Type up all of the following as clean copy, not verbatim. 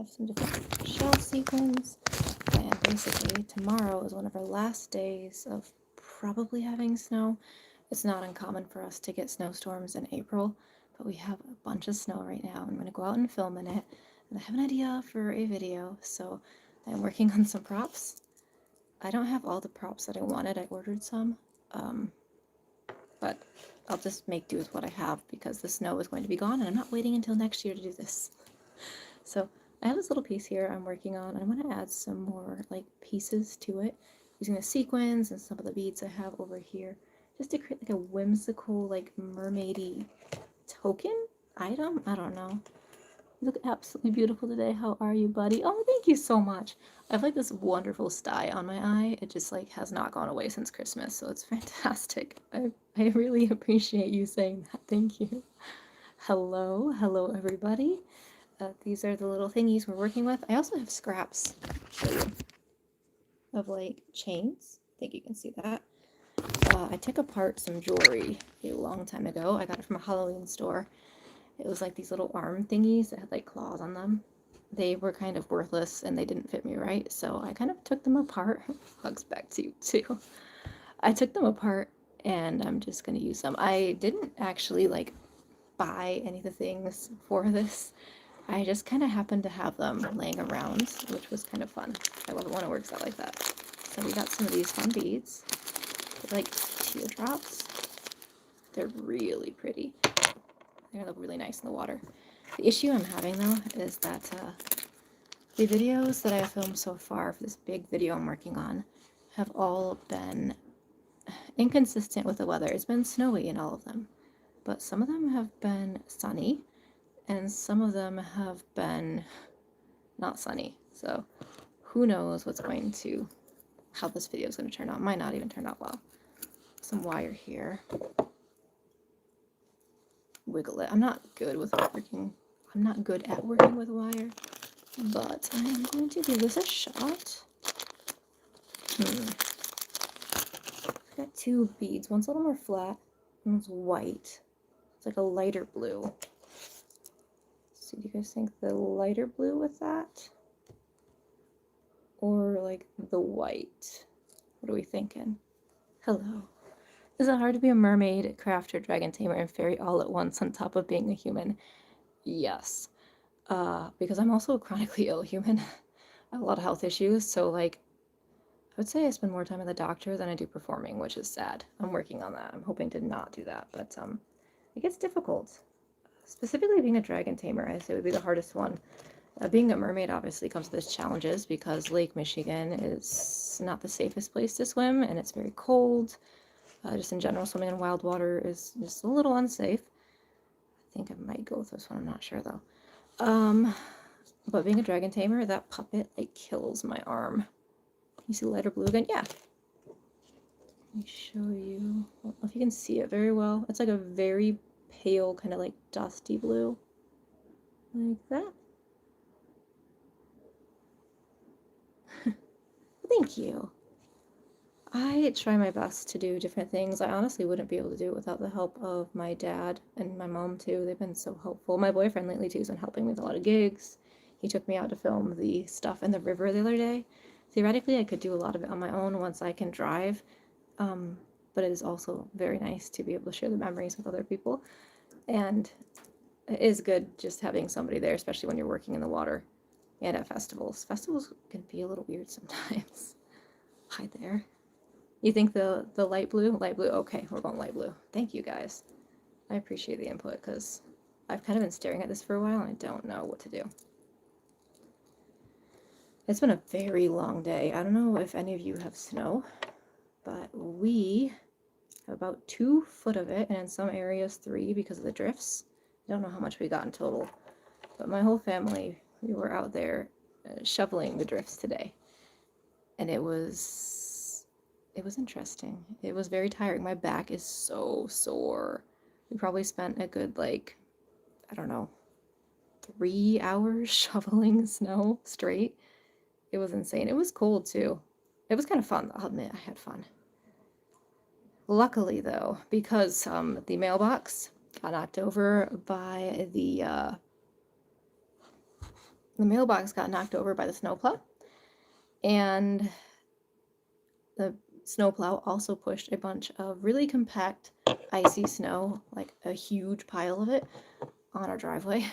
have some different shell sequins. And basically, tomorrow is one of our last days of probably having snow. It's not uncommon for us to get snowstorms in April, but we have a bunch of snow right now. I'm going to go out and film in it. And I have an idea for a video, so I'm working on some props. I don't have all the props that I wanted. I ordered some, but I'll just make do with what I have because the snow is going to be gone and I'm not waiting until next year to do this. So I have this little piece here I'm working on, and I'm going to add some more like pieces to it using the sequins and some of the beads I have over here just to create like a whimsical, like mermaidy token item. I don't know. You look absolutely beautiful today. How are you, buddy? Oh, thank you so much. I have like this wonderful sty on my eye. It just like has not gone away since Christmas, so it's fantastic. I really appreciate you saying that. Thank you. Hello everybody. These are the little thingies we're working with. I also have scraps of like chains. I think you can see that. I took apart some jewelry a long time ago. I got it from a Halloween store. It was like these little arm thingies that had like claws on them. They were kind of worthless and they didn't fit me right, so I kind of took them apart. Hugs back to you too. I took them apart and I'm just gonna use them. I didn't actually like buy any of the things for this. I just kind of happened to have them laying around, which was kind of fun. I love it when it works out like that. So we got some of these fun beads. They're like teardrops. They're really pretty. They look really nice in the water. The issue I'm having though is that the videos that I've filmed so far for this big video I'm working on have all been inconsistent with the weather. It's been snowy in all of them, but some of them have been sunny and some of them have been not sunny. So who knows how this video is going to turn out. Might not even turn out well. Some wire here. Wiggle it. I'm not good at working with wire, but I am going to give this a shot. I've got two beads. One's a little more flat, one's white. It's like a lighter blue. So do you guys think the lighter blue with that? Or like the white? What are we thinking? Hello. Is it hard to be a mermaid, crafter, dragon tamer, and fairy all at once on top of being a human? Yes. Because I'm also a chronically ill human. I have a lot of health issues, so like I would say I spend more time at the doctor than I do performing, which is sad. I'm working on that. I'm hoping to not do that, but it gets difficult. Specifically being a dragon tamer, I say would be the hardest one. Being a mermaid obviously comes with its challenges because Lake Michigan is not the safest place to swim and it's very cold. Just in general, swimming in wild water is just a little unsafe. I think I might go with this one, I'm not sure though. But being a dragon tamer, that puppet like kills my arm. You see the lighter blue again? Yeah. Let me show you. I don't know if you can see it very well. It's like a very pale, kind of like dusty blue. Like that. Thank you. I try my best to do different things. I honestly wouldn't be able to do it without the help of my dad and my mom too. They've been so helpful. My boyfriend lately too has been helping me with a lot of gigs. He took me out to film the stuff in the river the other day. Theoretically, I could do a lot of it on my own once I can drive, but it is also very nice to be able to share the memories with other people. And it is good just having somebody there, especially when you're working in the water and at festivals. Festivals can be a little weird sometimes. Hi there. You think the light blue? Light blue. Okay, we're going light blue. Thank you guys. I appreciate the input because I've kind of been staring at this for a while and I don't know what to do. It's been a very long day. I don't know if any of you have snow, but we have about 2 foot of it and in some areas 3 because of the drifts. I don't know how much we got in total, but my whole family, we were out there shoveling the drifts today. And it was interesting. It was very tiring. My back is so sore. We probably spent a good, like, I don't know, 3 hours shoveling snow straight. It was insane. It was cold too. It was kind of fun. I'll admit I had fun. Luckily though, because the mailbox got knocked over by the the mailbox got knocked over by the snowplow, and the snowplow also pushed a bunch of really compact, icy snow, like a huge pile of it, on our driveway,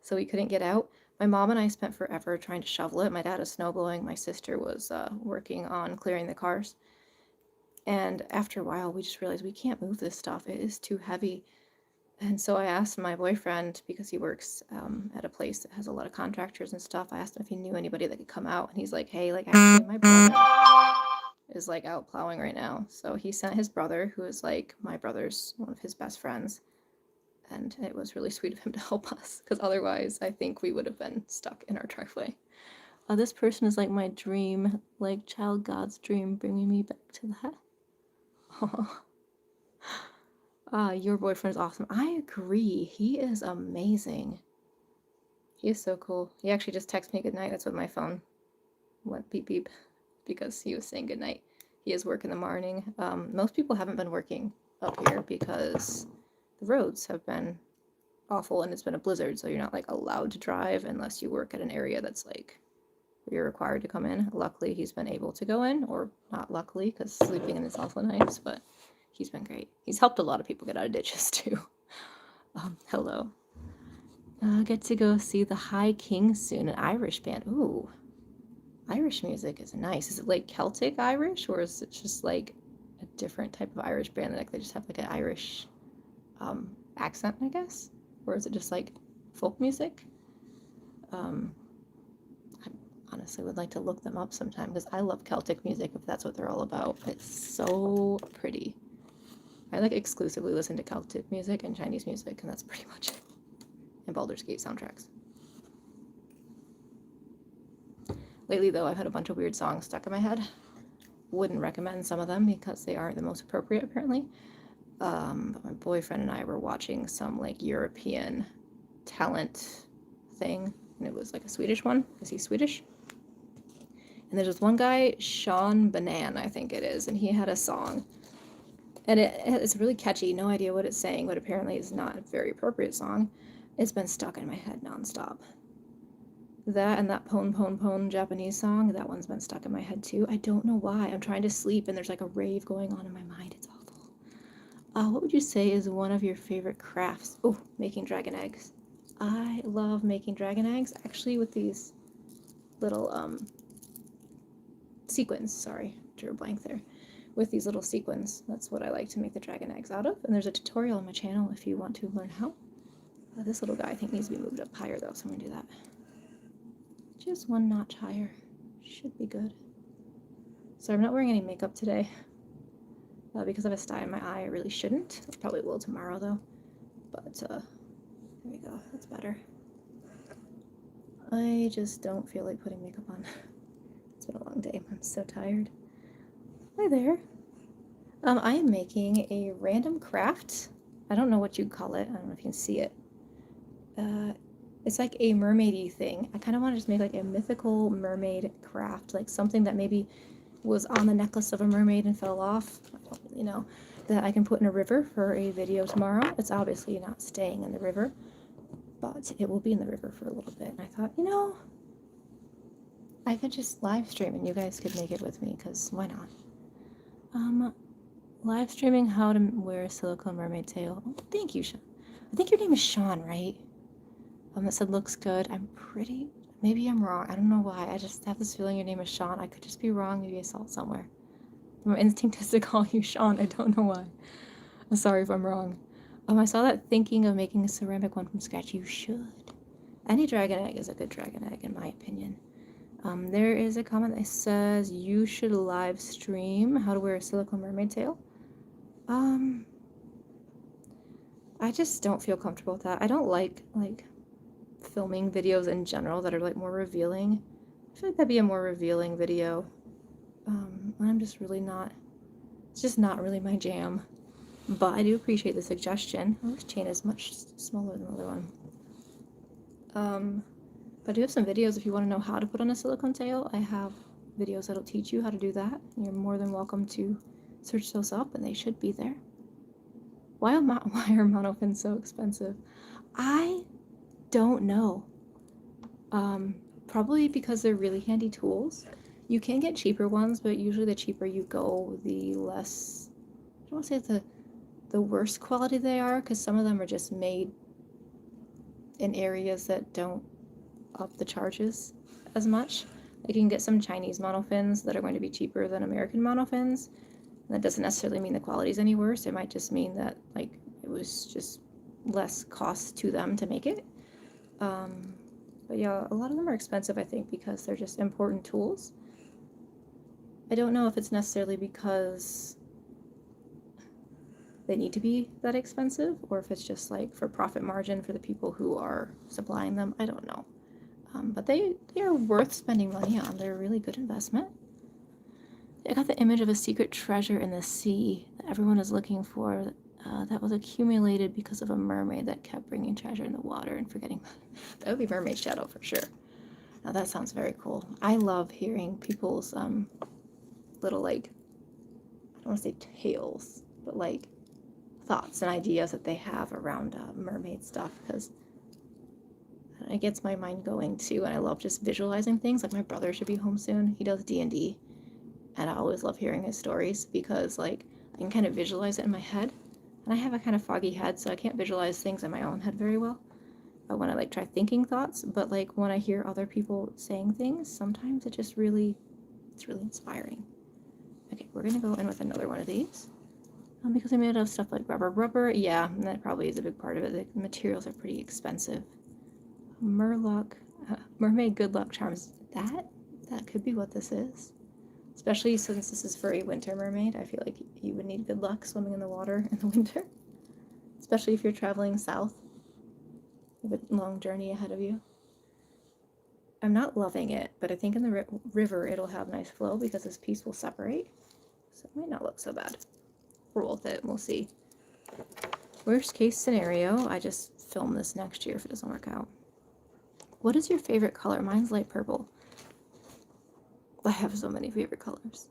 so we couldn't get out. My mom and I spent forever trying to shovel it. My dad was snowblowing, my sister was working on clearing the cars. And after a while, we just realized we can't move this stuff. It is too heavy. And so I asked my boyfriend, because he works at a place that has a lot of contractors and stuff, I asked him if he knew anybody that could come out. And he's like, hey, like, actually, my brother is, like, out plowing right now. So he sent his brother, who is, like, my brother's one of his best friends. And it was really sweet of him to help us, because otherwise I think we would have been stuck in our driveway. This person is like my dream, like child God's dream, bringing me back to that. Your boyfriend is awesome. I agree. He is amazing. He is so cool. He actually just texted me goodnight. That's what my phone went beep beep, because he was saying goodnight. He has work in the morning. Most people haven't been working up here because the roads have been awful and it's been a blizzard, so you're not like allowed to drive unless you work at an area that's like you're required to come in. Luckily, he's been able to go in, or not luckily, because sleeping in is also nice, but he's been great. He's helped a lot of people get out of ditches, too. Hello. Get to go see the High King soon, an Irish band. Ooh. Irish music is nice. Is it like Celtic Irish, or is it just like a different type of Irish band? Like they just have like an Irish accent, I guess? Or is it just like folk music? Honestly would like to look them up sometime, because I love Celtic music, if that's what they're all about. It's so pretty. I like exclusively listen to Celtic music and Chinese music, and that's pretty much it. And Baldur's Gate soundtracks. Lately though, I've had a bunch of weird songs stuck in my head. Wouldn't recommend some of them because they aren't the most appropriate, apparently. But my boyfriend and I were watching some like European talent thing, and it was like a Swedish one, because he's Swedish. And there's this one guy, Sean Banan, I think it is, and he had a song. And it's really catchy, no idea what it's saying, but apparently it's not a very appropriate song. It's been stuck in my head nonstop. That and that Pon Pon Pon Japanese song, that one's been stuck in my head too. I don't know why. I'm trying to sleep and there's like a rave going on in my mind. It's awful. What would you say is one of your favorite crafts? Oh, making dragon eggs. I love making dragon eggs, actually, with these little sequins. Sorry, drew a blank there. With these little sequins. That's what I like to make the dragon eggs out of. And there's a tutorial on my channel if you want to learn how. This little guy, I think, needs to be moved up higher though, so I'm gonna do that. Just one notch higher. Should be good. So I'm not wearing any makeup today. Because of a sty in my eye, I really shouldn't. I probably will tomorrow though. But there we go, that's better. I just don't feel like putting makeup on. It's been a long day, I'm so tired. Hi there. I am making a random craft. I don't know what you'd call it. I don't know if you can see it. It's like a mermaid-y thing. I kind of want to just make like a mythical mermaid craft, like something that maybe was on the necklace of a mermaid and fell off. I don't really know. That I can put in a river for a video tomorrow. It's obviously not staying in the river, but it will be in the river for a little bit. And I thought, you know, I could just live stream and you guys could make it with me, because why not? Live streaming how to wear a silicone mermaid tail. Oh, thank you, Sean. I think your name is Sean, right? That said looks good. Maybe I'm wrong. I don't know why. I just have this feeling your name is Sean. I could just be wrong. Maybe I saw it somewhere. My instinct is to call you Sean. I don't know why. I'm sorry if I'm wrong. I saw that thinking of making a ceramic one from scratch. You should. Any dragon egg is a good dragon egg, in my opinion. There is a comment that says you should live stream how to wear a silicone mermaid tail. I just don't feel comfortable with that. I don't like filming videos in general that are like more revealing. I feel like that'd be a more revealing video. I'm just really not, it's just not really my jam. But I do appreciate the suggestion. Oh, this chain is much smaller than the other one. But I do have some videos if you want to know how to put on a silicone tail. I have videos that'll teach you how to do that. You're more than welcome to search those up, and they should be there. Why are monofins so expensive? I don't know. Probably because they're really handy tools. You can get cheaper ones, but usually the cheaper you go, the less, I don't want to say the worse quality they are, because some of them are just made in areas that don't up the charges as much. Like you can get some Chinese monofins that are going to be cheaper than American monofins. And that doesn't necessarily mean the quality's any worse. It might just mean that like it was just less cost to them to make it. But yeah, a lot of them are expensive, I think, because they're just important tools. I don't know if it's necessarily because they need to be that expensive, or if it's just like for profit margin for the people who are supplying them. I don't know. But they are worth spending money on. They're a really good investment. I got the image of a secret treasure in the sea that everyone is looking for, that was accumulated because of a mermaid that kept bringing treasure in the water and forgetting. That would be Mermaid Shadow for sure. Now that sounds very cool. I love hearing people's little, like, I don't want to say tales, but like thoughts and ideas that they have around mermaid stuff, because it gets my mind going too, and I love just visualizing things. Like my brother should be home soon. He does D&D, and I always love hearing his stories because like I can kind of visualize it in my head, and I have a kind of foggy head, so I can't visualize things in my own head very well when I like try thinking thoughts. But like when I hear other people saying things, sometimes it's really inspiring. Okay, we're gonna go in with another one of these. Because I made it out of stuff like rubber. Yeah, and that probably is a big part of it. The materials are pretty expensive. Mermaid good luck charms. That could be what this is. Especially since this is for a winter mermaid. I feel like you would need good luck swimming in the water in the winter. Especially if you're traveling south. You have a long journey ahead of you. I'm not loving it, but I think in the river it'll have nice flow because this piece will separate. So it might not look so bad. Roll with it, we'll see. Worst case scenario, I just film this next year if it doesn't work out. What is your favorite color? Mine's light purple. I have so many favorite colors.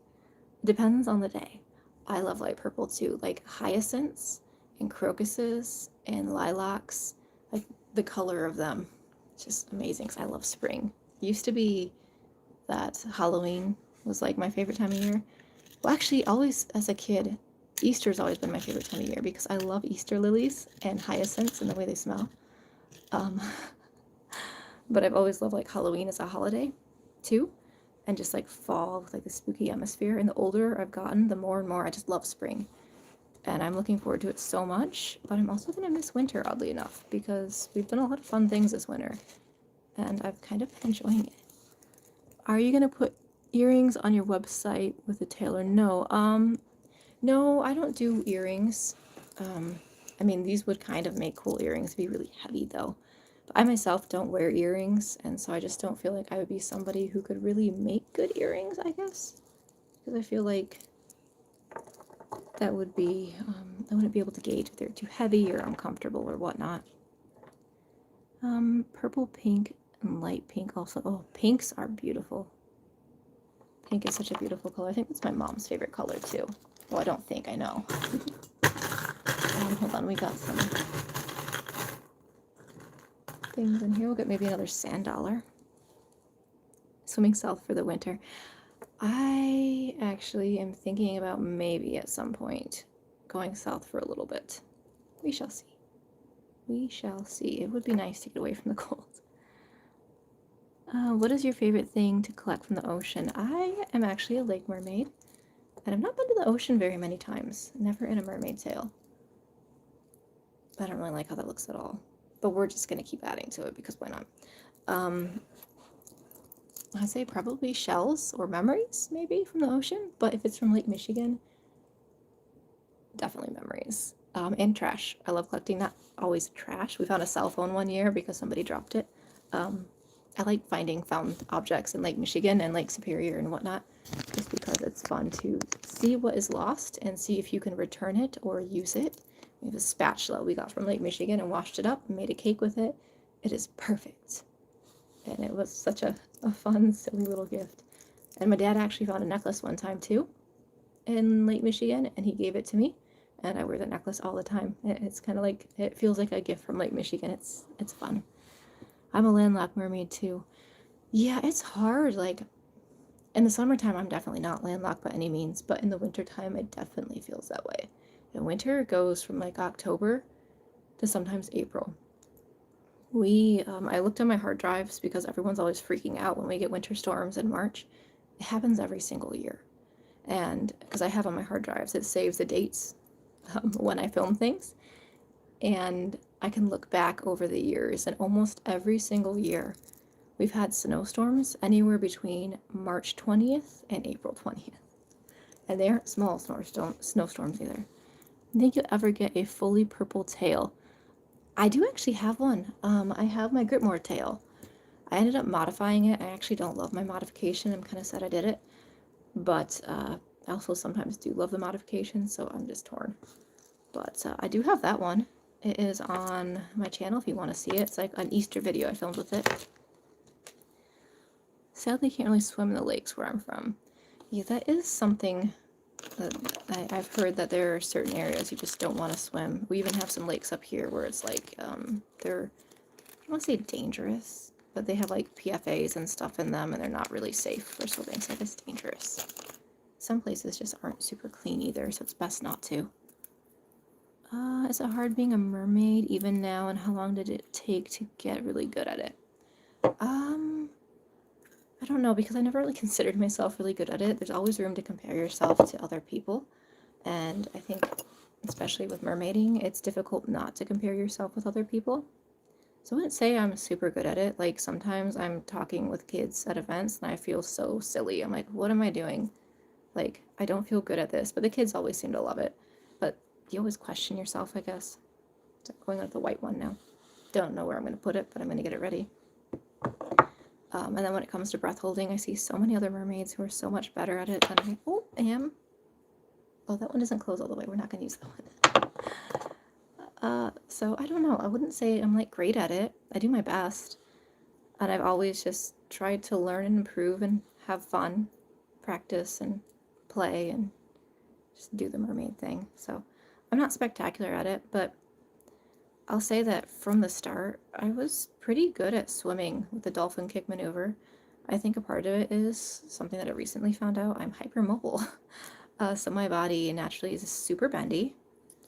Depends on the day. I love light purple too, like hyacinths and crocuses and lilacs, like the color of them. It's just amazing because I love spring. It used to be that Halloween was like my favorite time of year. Well, actually, always as a kid, Easter's always been my favorite time of year because I love Easter lilies and hyacinths and the way they smell. But I've always loved like Halloween as a holiday too, and just like fall with like the spooky atmosphere. And the older I've gotten, the more and more I just love spring. And I'm looking forward to it so much, but I'm also going to miss winter, oddly enough, because we've done a lot of fun things this winter, and I've kind of been enjoying it. Are you going to put earrings on your website with a tailor? No. No, I don't do earrings. I mean, these would kind of make cool earrings, be really heavy though. But I myself don't wear earrings, and so I just don't feel like I would be somebody who could really make good earrings, I guess. Because I feel like that would be, I wouldn't be able to gauge if they're too heavy or uncomfortable or whatnot. Purple, pink, and light pink also. Oh, pinks are beautiful. Pink is such a beautiful color. I think it's my mom's favorite color too. Well, I don't think, I know. Hold on, we got some things in here. We'll get maybe another sand dollar. Swimming south for the winter. I actually am thinking about maybe at some point going south for a little bit. We shall see. We shall see. It would be nice to get away from the cold. What is your favorite thing to collect from the ocean? I am actually a lake mermaid, and I've not been to the ocean very many times. Never in a mermaid tail. I don't really like how that looks at all. But we're just going to keep adding to it because why not? I'd say probably shells or memories, maybe, from the ocean. But if it's from Lake Michigan, definitely memories. And trash. I love collecting that. Always trash. We found a cell phone one year because somebody dropped it. I like finding found objects in Lake Michigan and Lake Superior and whatnot, just because it's fun to see what is lost and see if you can return it or use it. We have a spatula we got from Lake Michigan and washed it up and made a cake with it. It is perfect. And it was such a fun, silly little gift. And my dad actually found a necklace one time too in Lake Michigan, and he gave it to me. And I wear that necklace all the time. It's kind of like, it feels like a gift from Lake Michigan. It's fun. I'm a landlocked mermaid too. Yeah, it's hard. Like, in the summertime, I'm definitely not landlocked by any means, but in the wintertime, it definitely feels that way. In winter, it goes from like October to sometimes April. I looked on my hard drives because everyone's always freaking out when we get winter storms in March. It happens every single year. And because I have on my hard drives, it saves the dates when I film things. And I can look back over the years, and almost every single year, we've had snowstorms anywhere between March 20th and April 20th. And they aren't small snowstorms either. Think you'll ever get a fully purple tail? I do actually have one. I have my Gritmore tail. I ended up modifying it. I actually don't love my modification. I'm kind of sad I did it. But I also sometimes do love the modification, so I'm just torn. But I do have that one. It is on my channel if you want to see it. It's like an Easter video I filmed with it. Sadly, can't really swim in the lakes where I'm from. Yeah, that is something that I've heard, that there are certain areas you just don't want to swim. We even have some lakes up here where it's like, they're, I don't want to say dangerous, but they have like PFAs and stuff in them, and they're not really safe for swimming, so it's dangerous. Some places just aren't super clean either, so it's best not to. Is it hard being a mermaid even now, and how long did it take to get really good at it? I don't know, because I never really considered myself really good at it. There's always room to compare yourself to other people, and I think, especially with mermaiding, it's difficult not to compare yourself with other people. So I wouldn't say I'm super good at it. Like, sometimes I'm talking with kids at events, and I feel so silly. I'm like, what am I doing? Like, I don't feel good at this, but the kids always seem to love it. But you always question yourself, I guess. So I'm going with the white one now. Don't know where I'm going to put it, but I'm going to get it ready. And then when it comes to breath holding, I see so many other mermaids who are so much better at it than I am. Oh, that one doesn't close all the way. We're not going to use that one. So I don't know. I wouldn't say I'm like great at it. I do my best. And I've always just tried to learn and improve and have fun, practice and play and just do the mermaid thing. So I'm not spectacular at it, but I'll say that from the start, I was pretty good at swimming with the dolphin kick maneuver. I think a part of it is something that I recently found out. I'm hypermobile. So my body naturally is super bendy,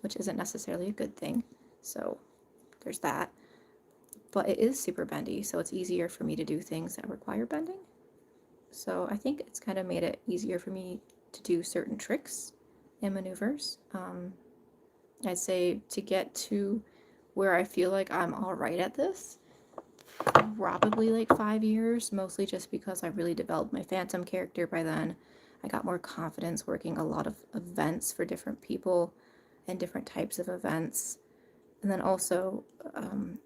which isn't necessarily a good thing. So there's that. But it is super bendy, so it's easier for me to do things that require bending. So I think it's kind of made it easier for me to do certain tricks and maneuvers. I'd say to get to where I feel like I'm all right at this, probably like 5 years, mostly just because I really developed my Phantom character by then. I got more confidence working a lot of events for different people and different types of events. And then also,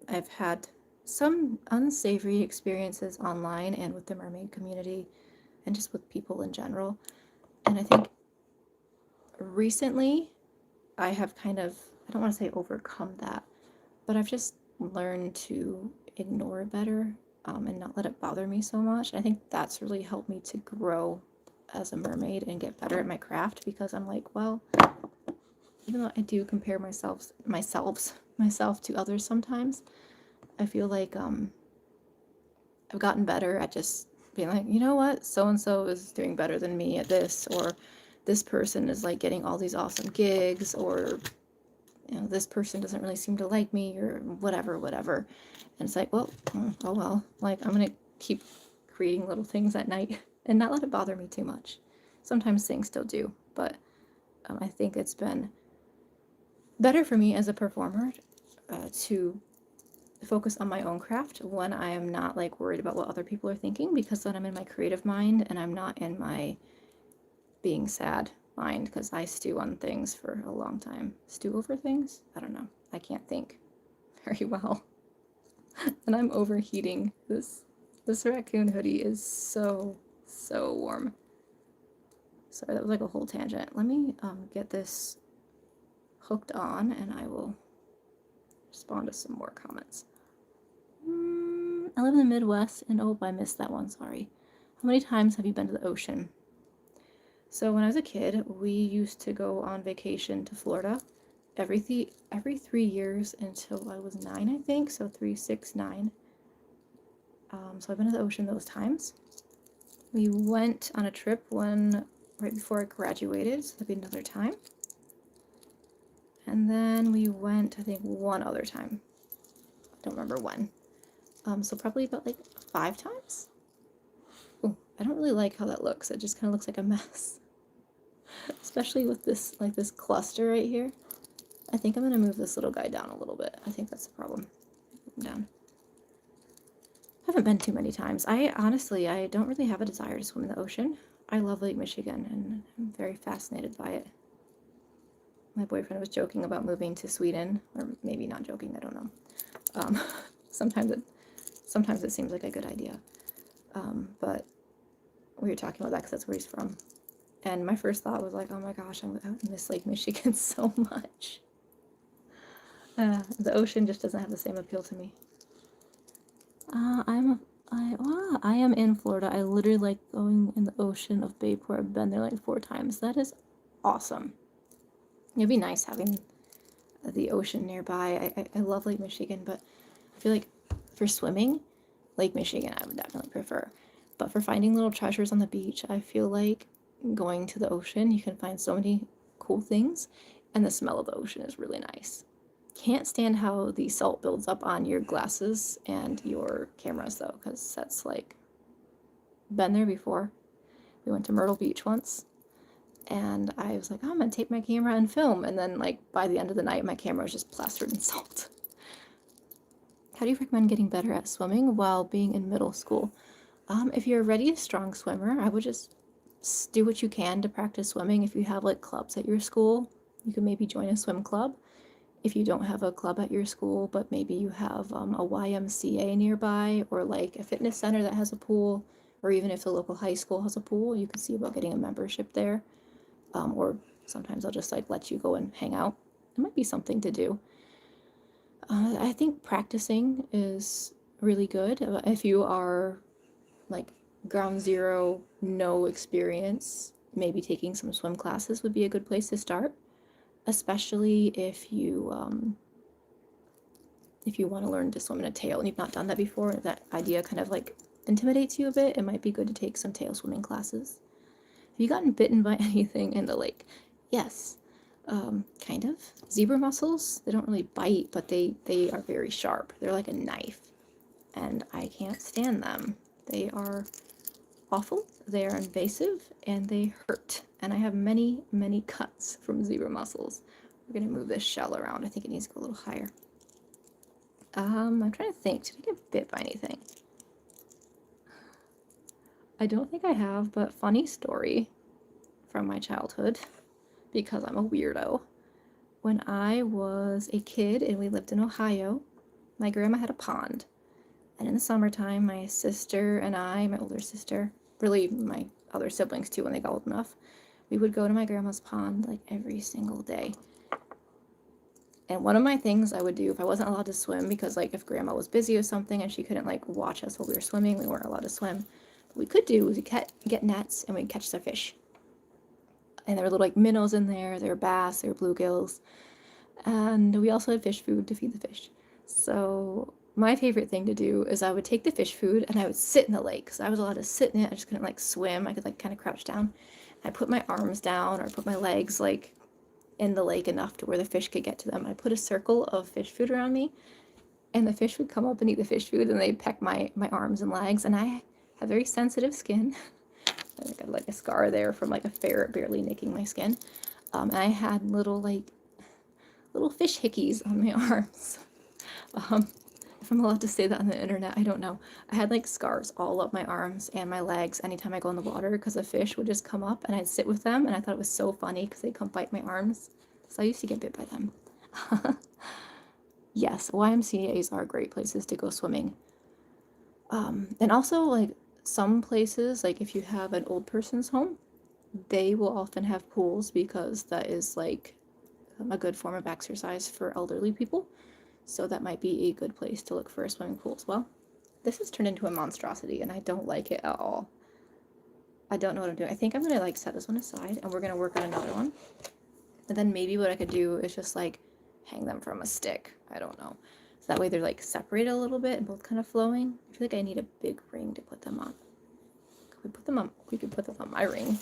I've had some unsavory experiences online and with the mermaid community and just with people in general. And I think recently I have kind of, I don't want to say overcome that, but I've just learned to ignore it better and not let it bother me so much. I think that's really helped me to grow as a mermaid and get better at my craft, because I'm like, well, even though I do compare myself to others sometimes, I feel like I've gotten better at just being like, you know what, so-and-so is doing better than me at this, or this person is like getting all these awesome gigs, or you know, this person doesn't really seem to like me, or whatever. And it's like, well, oh well, like I'm gonna keep creating little things at night and not let it bother me too much. Sometimes things still do, but I think it's been better for me as a performer to focus on my own craft when I am not like worried about what other people are thinking, because then I'm in my creative mind and I'm not in my being sad mind, because I stew on things for a long time. Stew over things? I don't know. I can't think very well. And I'm overheating. This raccoon hoodie is so warm. Sorry, that was like a whole tangent. Let me get this hooked on and I will respond to some more comments. I live in the Midwest, and oh, I missed that one, sorry. How many times have you been to the ocean? So when I was a kid, we used to go on vacation to Florida every 3 years until I was 9, I think. So 3, 6, 9. So I've been to the ocean those times. We went on a trip right before I graduated, so that'd be another time. And then we went, I think, one other time. I don't remember when. So probably about like 5 times. Ooh, I don't really like how that looks. It just kind of looks like a mess. Especially with this, like this cluster right here. I think I'm gonna move this little guy down a little bit. I think that's the problem. Move him down. I haven't been too many times. I don't really have a desire to swim in the ocean. I love Lake Michigan and I'm very fascinated by it. My boyfriend was joking about moving to Sweden, or maybe not joking, I don't know. Sometimes it seems like a good idea. But we were talking about that because that's where he's from. And my first thought was like, oh my gosh, I would miss Lake Michigan so much. The ocean just doesn't have the same appeal to me. I am in Florida. I literally like going in the ocean of Bayport. I've been there like 4 times. That is awesome. It'd be nice having the ocean nearby. I love Lake Michigan, but I feel like for swimming, Lake Michigan I would definitely prefer. But for finding little treasures on the beach, I feel like going to the ocean, you can find so many cool things, and the smell of the ocean is really nice. Can't stand how the salt builds up on your glasses and your cameras though, because that's like, been there before. We went to Myrtle Beach once, and I was like, oh, I'm gonna take my camera and film, and then like by the end of the night my camera was just plastered in salt. How do you recommend getting better at swimming while being in middle school? If you're already a strong swimmer, I would just do what you can to practice swimming. If you have like clubs at your school, you can maybe join a swim club. If you don't have a club at your school, but maybe you have a YMCA nearby, or like a fitness center that has a pool, or even if the local high school has a pool, you can see about getting a membership there. Or sometimes I'll just like let you go and hang out. It might be something to do. I think practicing is really good. If you are like ground zero, no experience, maybe taking some swim classes would be a good place to start, especially if you want to learn to swim in a tail and you've not done that before. If that idea kind of like intimidates you a bit, it might be good to take some tail swimming classes. Have you gotten bitten by anything in the lake? Yes, kind of. Zebra mussels, they don't really bite, but they are very sharp. They're like a knife, and I can't stand them. They are awful, they are invasive, and they hurt. And I have many, many cuts from zebra mussels. We're gonna move this shell around. I think it needs to go a little higher. I'm trying to think, did I get bit by anything? I don't think I have, but funny story from my childhood, because I'm a weirdo. When I was a kid and we lived in Ohio, my grandma had a pond. And in the summertime, my sister and I, my older sister, really my other siblings too when they got old enough, we would go to my grandma's pond like every single day. And one of my things I would do if I wasn't allowed to swim, because like if grandma was busy or something and she couldn't like watch us while we were swimming, we weren't allowed to swim. What we could do was we get nets and we'd catch the fish. And there were little like minnows in there, there were bass, there were bluegills. And we also had fish food to feed the fish. So my favorite thing to do is I would take the fish food and I would sit in the lake, because I was allowed to sit in it. I just couldn't like swim. I could like kind of crouch down. I put my arms down, or put my legs like in the lake enough to where the fish could get to them. I put a circle of fish food around me, and the fish would come up and eat the fish food, and they'd peck my arms and legs. And I have very sensitive skin. I got like a scar there from like a ferret barely nicking my skin. And I had little fish hickeys on my arms. If I'm allowed to say that on the internet, I don't know. I had like scars all up my arms and my legs anytime I go in the water, because a fish would just come up and I'd sit with them, and I thought it was so funny because they'd come bite my arms. So I used to get bit by them. Yes, YMCAs are great places to go swimming. And also like some places, like if you have an old person's home, they will often have pools, because that is like a good form of exercise for elderly people. So that might be a good place to look for a swimming pool as well. This has turned into a monstrosity and I don't like it at all. I don't know what I'm doing. I think I'm gonna like set this one aside and we're gonna work on another one. And then maybe what I could do is just like hang them from a stick. I don't know. that way they're like separated a little bit and both kind of flowing. I feel like I need a big ring to put them on. Could we put them on? We could put them on my ring.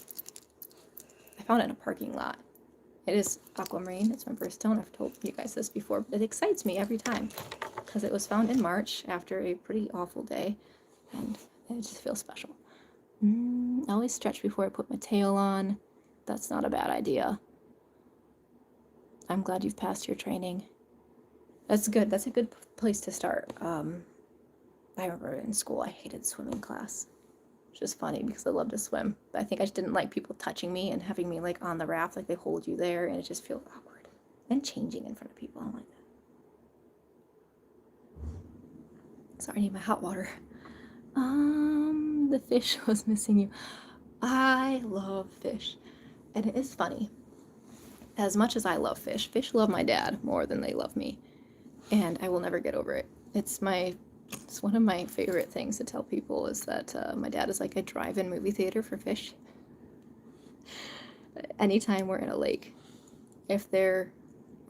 I found it in a parking lot. It is aquamarine. It's my birthstone. I've told you guys this before, but it excites me every time because it was found in March after a pretty awful day, and it just feels special. I always stretch before I put my tail on. That's not a bad idea. I'm glad you've passed your training. That's good. That's a good place to start. I remember in school I hated swimming class. Which is funny because I love to swim. But I think I just didn't like people touching me and having me like on the raft, like they hold you there, and it just feels awkward. And changing in front of people, I don't like that. Sorry, I need my hot water. The fish was missing you. I love fish. And it is funny. As much as I love fish, fish love my dad more than they love me. And I will never get over it. It's one of my favorite things to tell people is that my dad is like a drive-in movie theater for fish. Anytime we're in a lake, if there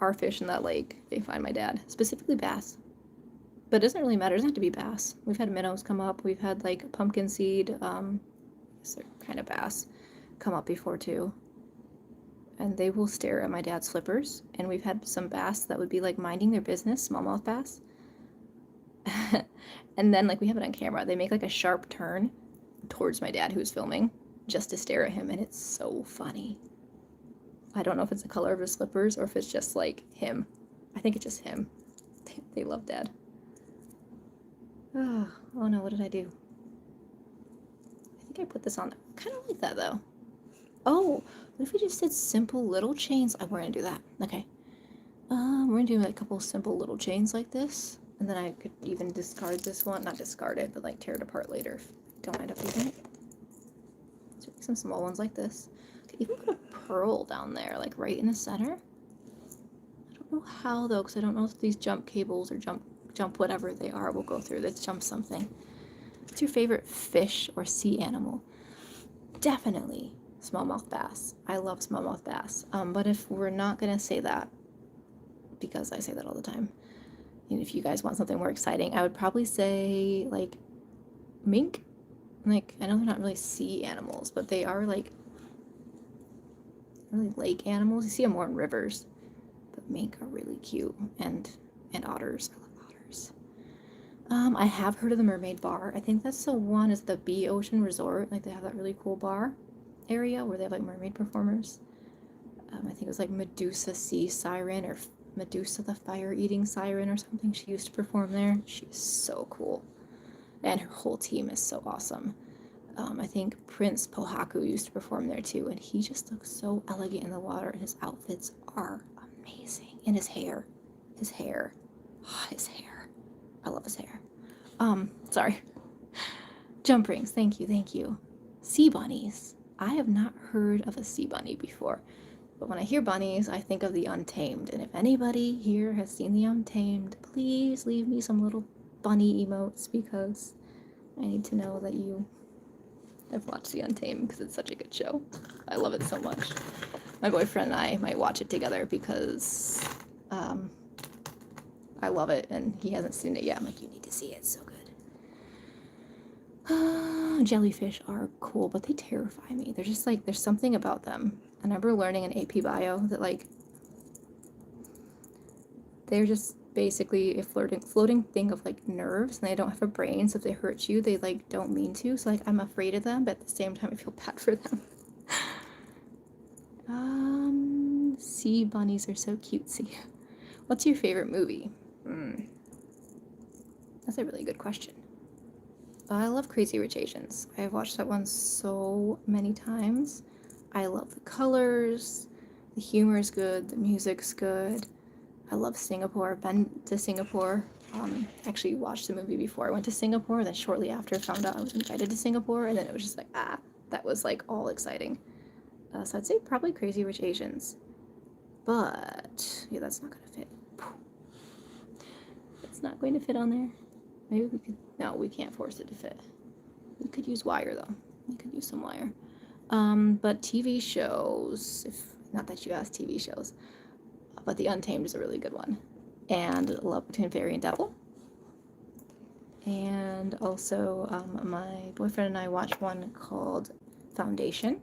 are fish in that lake, they find my dad, specifically bass. But it doesn't really matter. It doesn't have to be bass. We've had minnows come up. We've had like pumpkin seed, kind of bass come up before too. And they will stare at my dad's flippers. And we've had some bass that would be like minding their business, smallmouth bass. And then like we have it on camera, they make like a sharp turn towards my dad who's filming just to stare at him, and it's so funny. I don't know if it's the color of his slippers or if it's just like him. I think it's just him. They love dad. Oh no, what did I do? I think I put this on. I kind of like that though. Oh, what if we just did simple little chains? We're gonna do that. Okay. We're gonna do like a couple simple little chains like this. And then I could even discard this one. Not discard it, but like tear it apart later if I don't end up using it. So some small ones like this. Could even put a pearl down there, like right in the center. I don't know how though, because I don't know if these jump cables or jump whatever they are will go through. Let's jump something. What's your favorite fish or sea animal? Definitely smallmouth bass. I love smallmouth bass. But if we're not gonna say that, because I say that all the time, and if you guys want something more exciting, I would probably say like mink. Like, I know they're not really sea animals, but they are like really lake animals. You see them more in rivers, but mink are really cute, and otters. I love otters. I have heard of the Mermaid bar. I think that's the one is the Bee Ocean Resort. Like they have that really cool bar area where they have like mermaid performers. I think it was like Medusa Sea Siren or Medusa the Fire-Eating Siren or something. She used to perform there. She's so cool. And her whole team is so awesome. I think Prince Pohaku used to perform there too, and he just looks so elegant in the water, and his outfits are amazing. And his hair. His hair. I love his hair. Sorry. Jump rings. Thank you. Sea bunnies. I have not heard of a sea bunny before. But when I hear bunnies, I think of the Untamed. And if anybody here has seen the Untamed, please leave me some little bunny emotes because I need to know that you have watched the Untamed because it's such a good show. I love it so much. My boyfriend and I might watch it together because I love it and he hasn't seen it yet. I'm like, you need to see it. It's so good. Jellyfish are cool, but they terrify me. They're just like, there's something about them. I remember learning in AP Bio that like they're just basically a floating thing of like nerves, and they don't have a brain, so if they hurt you, they like don't mean to. So like I'm afraid of them, but at the same time I feel bad for them. Sea bunnies are so cutesy. What's your favorite movie? That's a really good question. I love Crazy Rich Asians. I've watched that one so many times. I love the colors, the humor is good, the music's good. I love Singapore. I've been to Singapore. Actually watched the movie before I went to Singapore, then shortly after found out I was invited to Singapore, and then it was just like, that was like all exciting. So I'd say probably Crazy Rich Asians. But, yeah, that's not gonna fit. It's not going to fit on there. Maybe we could, no, we can't force it to fit. We could use wire though. We could use some wire. But TV shows, not that you asked TV shows, but The Untamed is a really good one. and Love Between Fairy and Devil. And also my boyfriend and I watched one called Foundation,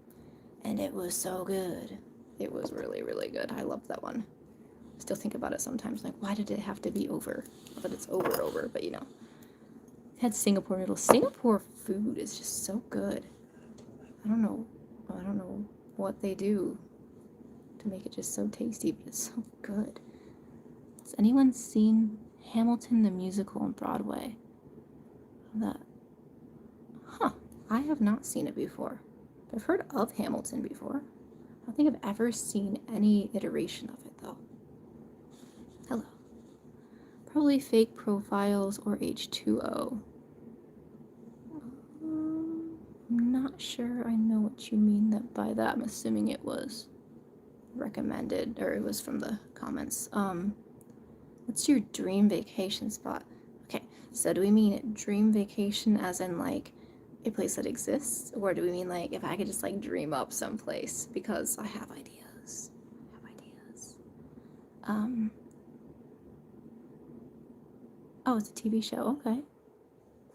and it was so good. It was really, really good. I loved that one. Still think about it sometimes, like, why did it have to be over? But it's over, but you know. Had Singapore noodles. Singapore food is just so good. I don't know what they do to make it just so tasty, but it's so good. Has anyone seen Hamilton the musical on Broadway? I have not seen it before. I've heard of Hamilton before. I don't think I've ever seen any iteration of it though. Hello. Probably fake profiles or H2O. I'm not sure I know what you mean by that. I'm assuming it was recommended, or it was from the comments. What's your dream vacation spot? Okay, so do we mean dream vacation as in like a place that exists, or do we mean like if I could just like dream up someplace? Because I have ideas. Oh, it's a TV show. Okay.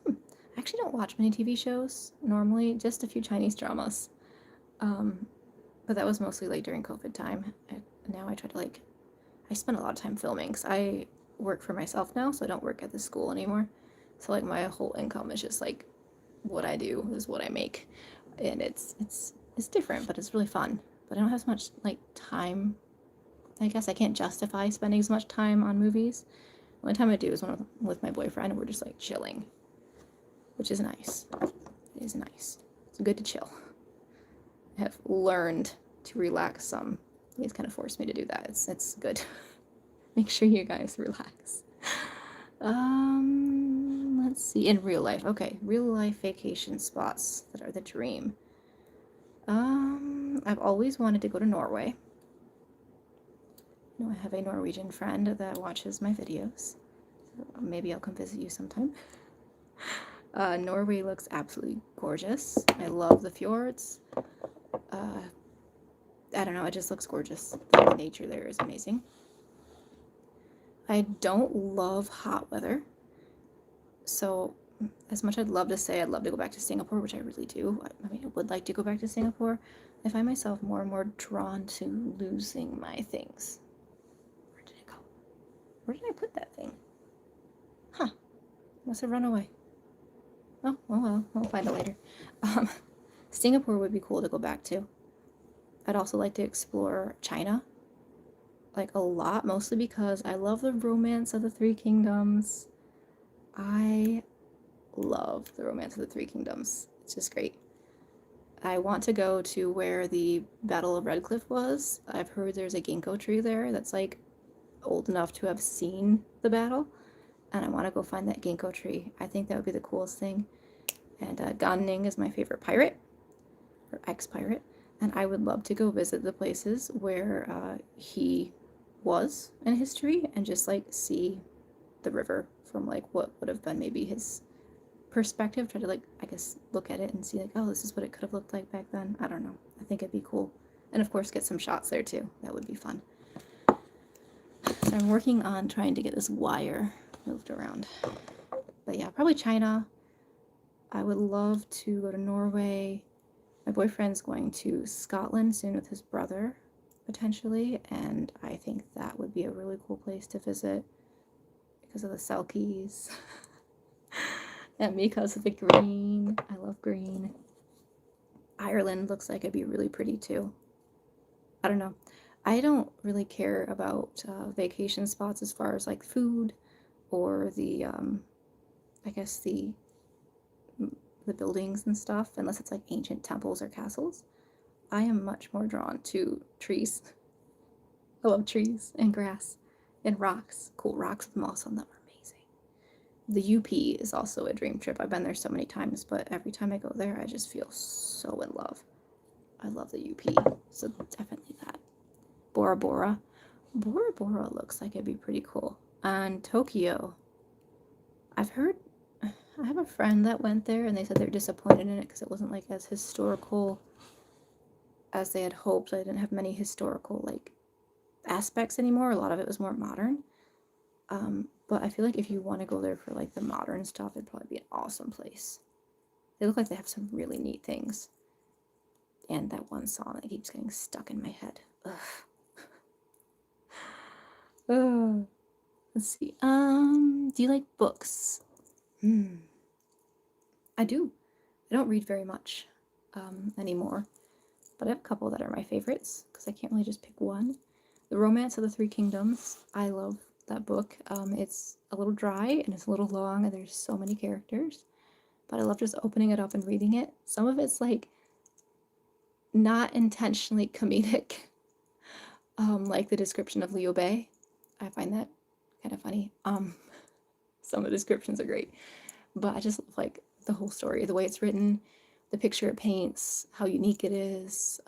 I actually don't watch many TV shows normally, just a few Chinese dramas. But that was mostly like during COVID time. Now I try to like, I spend a lot of time filming because I work for myself now, so I don't work at the school anymore. So like my whole income is just like what I do is what I make, and it's different, but it's really fun. But I don't have as much like time. I guess I can't justify spending as much time on movies. The only time I do is when I'm with my boyfriend and we're just like chilling, which is nice. It is nice. It's good to chill. I have learned to relax some. He's kind of forced me to do that. It's good. Make sure you guys relax. Let's see. In real life. Okay, real life vacation spots that are the dream. I've always wanted to go to Norway. I have a Norwegian friend that watches my videos. So maybe I'll come visit you sometime. Norway looks absolutely gorgeous. I love the fjords. I don't know, it just looks gorgeous. The nature there is amazing. I don't love hot weather. So as much I'd love to say I'd love to go back to Singapore, which I really do. I mean, I would like to go back to Singapore. I find myself more and more drawn to losing my things. Where did it go? Where did I put that thing? Huh. Must have run away. Oh, well, I'll find it later. Singapore would be cool to go back to. I'd also like to explore China, like a lot, mostly because I love the romance of the Three Kingdoms. I love the romance of the Three Kingdoms. It's just great. I want to go to where the Battle of Red Cliff was. I've heard there's a ginkgo tree there that's like old enough to have seen the battle, and I want to go find that ginkgo tree. I think that would be the coolest thing. And Gan Ning is my favorite pirate, or ex-pirate, and I would love to go visit the places where he was in history and just like see the river from like what would have been maybe his perspective, try to like, I guess, look at it and see like, oh, this is what it could have looked like back then. I don't know. I think it'd be cool. And of course get some shots there too. That would be fun. So I'm working on trying to get this wire moved around. But yeah, probably China. I would love to go to Norway. My boyfriend's going to Scotland soon with his brother, potentially, and I think that would be a really cool place to visit because of the SELKIEs. And because of the green. I love green. Ireland looks like it'd be really pretty too. I don't know. I don't really care about vacation spots as far as like food or the, I guess the buildings and stuff, unless it's like ancient temples or castles. I am much more drawn to trees. I love trees and grass and rocks. Cool rocks with moss on them are amazing. The UP is also a dream trip. I've been there so many times, but every time I go there, I just feel so in love. I love the UP, so definitely that. Bora Bora. Bora Bora looks like it'd be pretty cool. And Tokyo. I've heard, I have a friend that went there and they said they're disappointed in it because it wasn't like as historical as they had hoped. I didn't have many historical like aspects anymore. A lot of it was more modern. But I feel like if you want to go there for like the modern stuff, it'd probably be an awesome place. They look like they have some really neat things. And that one song that keeps getting stuck in my head. Ugh. Ugh. Let's see. Do you like books? I do. I don't read very much anymore, but I have a couple that are my favorites because I can't really just pick one. The Romance of the Three Kingdoms. I love that book. It's a little dry and it's a little long and there's so many characters, but I love just opening it up and reading it. Some of it's like not intentionally comedic, like the description of Liu Bei. I find that kind of funny. Some of the descriptions are great, but I just love like the whole story, the way it's written, the picture it paints, how unique it is,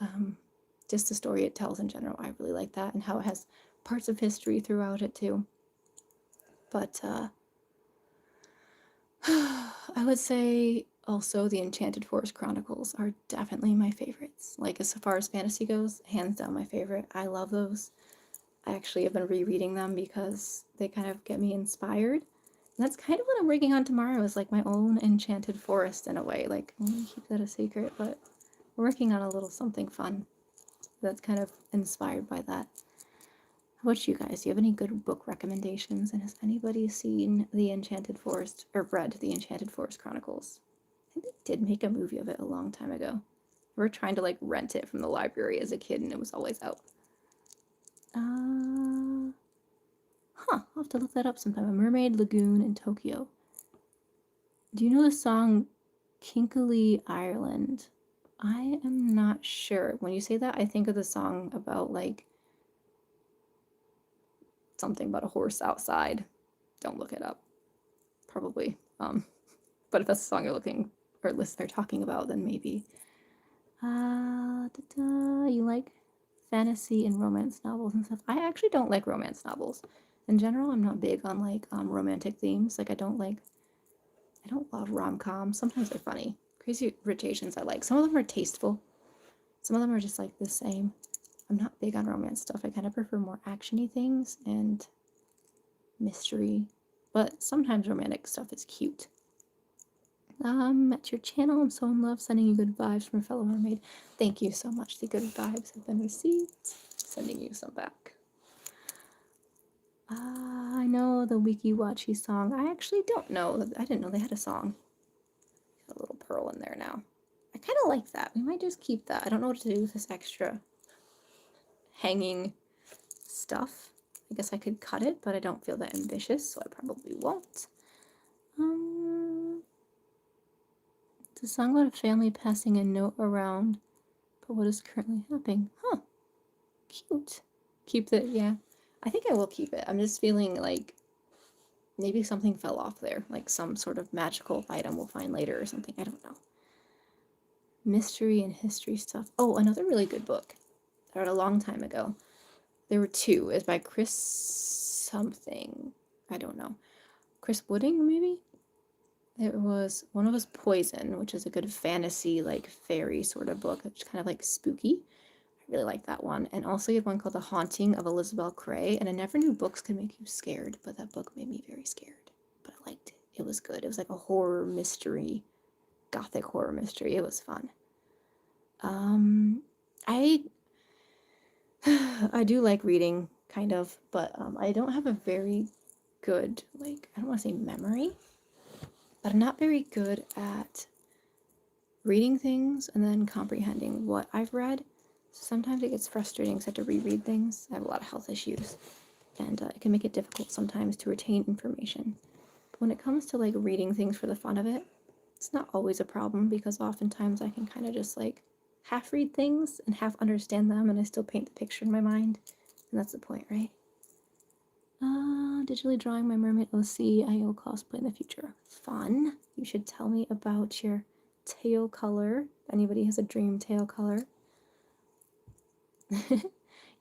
just the story it tells in general. I really like that, and how it has parts of history throughout it too. But I would say also the Enchanted Forest Chronicles are definitely my favorites. Like as far as fantasy goes, hands down my favorite. I love those. I actually have been rereading them because they kind of get me inspired. And that's kind of what I'm working on tomorrow, is like my own enchanted forest in a way. Like, I'm gonna keep that a secret, but we're working on a little something fun that's kind of inspired by that. How about you guys? Do you have any good book recommendations? And has anybody seen The Enchanted Forest, or read The Enchanted Forest Chronicles? I think they did make a movie of it a long time ago. We were trying to like rent it from the library as a kid and it was always out. I'll have to look that up sometime. A Mermaid Lagoon in Tokyo. Do you know the song Kinkily Ireland? I am not sure. When you say that, I think of the song about like something about a horse outside. Don't look it up. Probably. But if that's the song you're looking or they're talking about, then maybe. You like fantasy and romance novels and stuff? I actually don't like romance novels. In general, I'm not big on like romantic themes. Like I don't love rom-coms. Sometimes they're funny. Crazy Rich Asians I like. Some of them are tasteful. Some of them are just like the same. I'm not big on romance stuff. I kind of prefer more action-y things and mystery. But sometimes romantic stuff is cute. At your channel, I'm so in love. Sending you good vibes from a fellow mermaid. Thank you so much. The good vibes have been received. Sending you some back. I know the Wiki Watchy song. I actually don't know. I didn't know they had a song. Got a little pearl in there now. I kind of like that. We might just keep that. I don't know what to do with this extra hanging stuff. I guess I could cut it, but I don't feel that ambitious, so I probably won't. It's a song about a family passing a note around, but what is currently happening? Huh. Cute. Keep it, yeah. I think I will keep it. I'm just feeling like maybe something fell off there, like some sort of magical item we'll find later or something. I don't know. Mystery and history stuff. Oh, another really good book I read a long time ago. There were two. It's by Chris something. I don't know. Chris Wooding, maybe? It was, one of us Poison, which is a good fantasy, like fairy sort of book. It's kind of like spooky. I really like that one. And also you had one called The Haunting of Elizabeth Cray. And I never knew books could make you scared, but that book made me very scared. But I liked it. It was good. It was like a horror mystery, gothic horror mystery. It was fun. I do like reading, kind of, but I don't have a very good, like, I don't want to say memory, but I'm not very good at reading things and then comprehending what I've read. So sometimes it gets frustrating because I have to reread things. I have a lot of health issues, and it can make it difficult sometimes to retain information. But when it comes to like reading things for the fun of it, it's not always a problem because oftentimes I can kind of just like half read things and half understand them, and I still paint the picture in my mind, and that's the point, right? Digitally drawing my Mermaid OC. I will cosplay in the future. Fun. You should tell me about your tail color. If anybody has a dream tail color.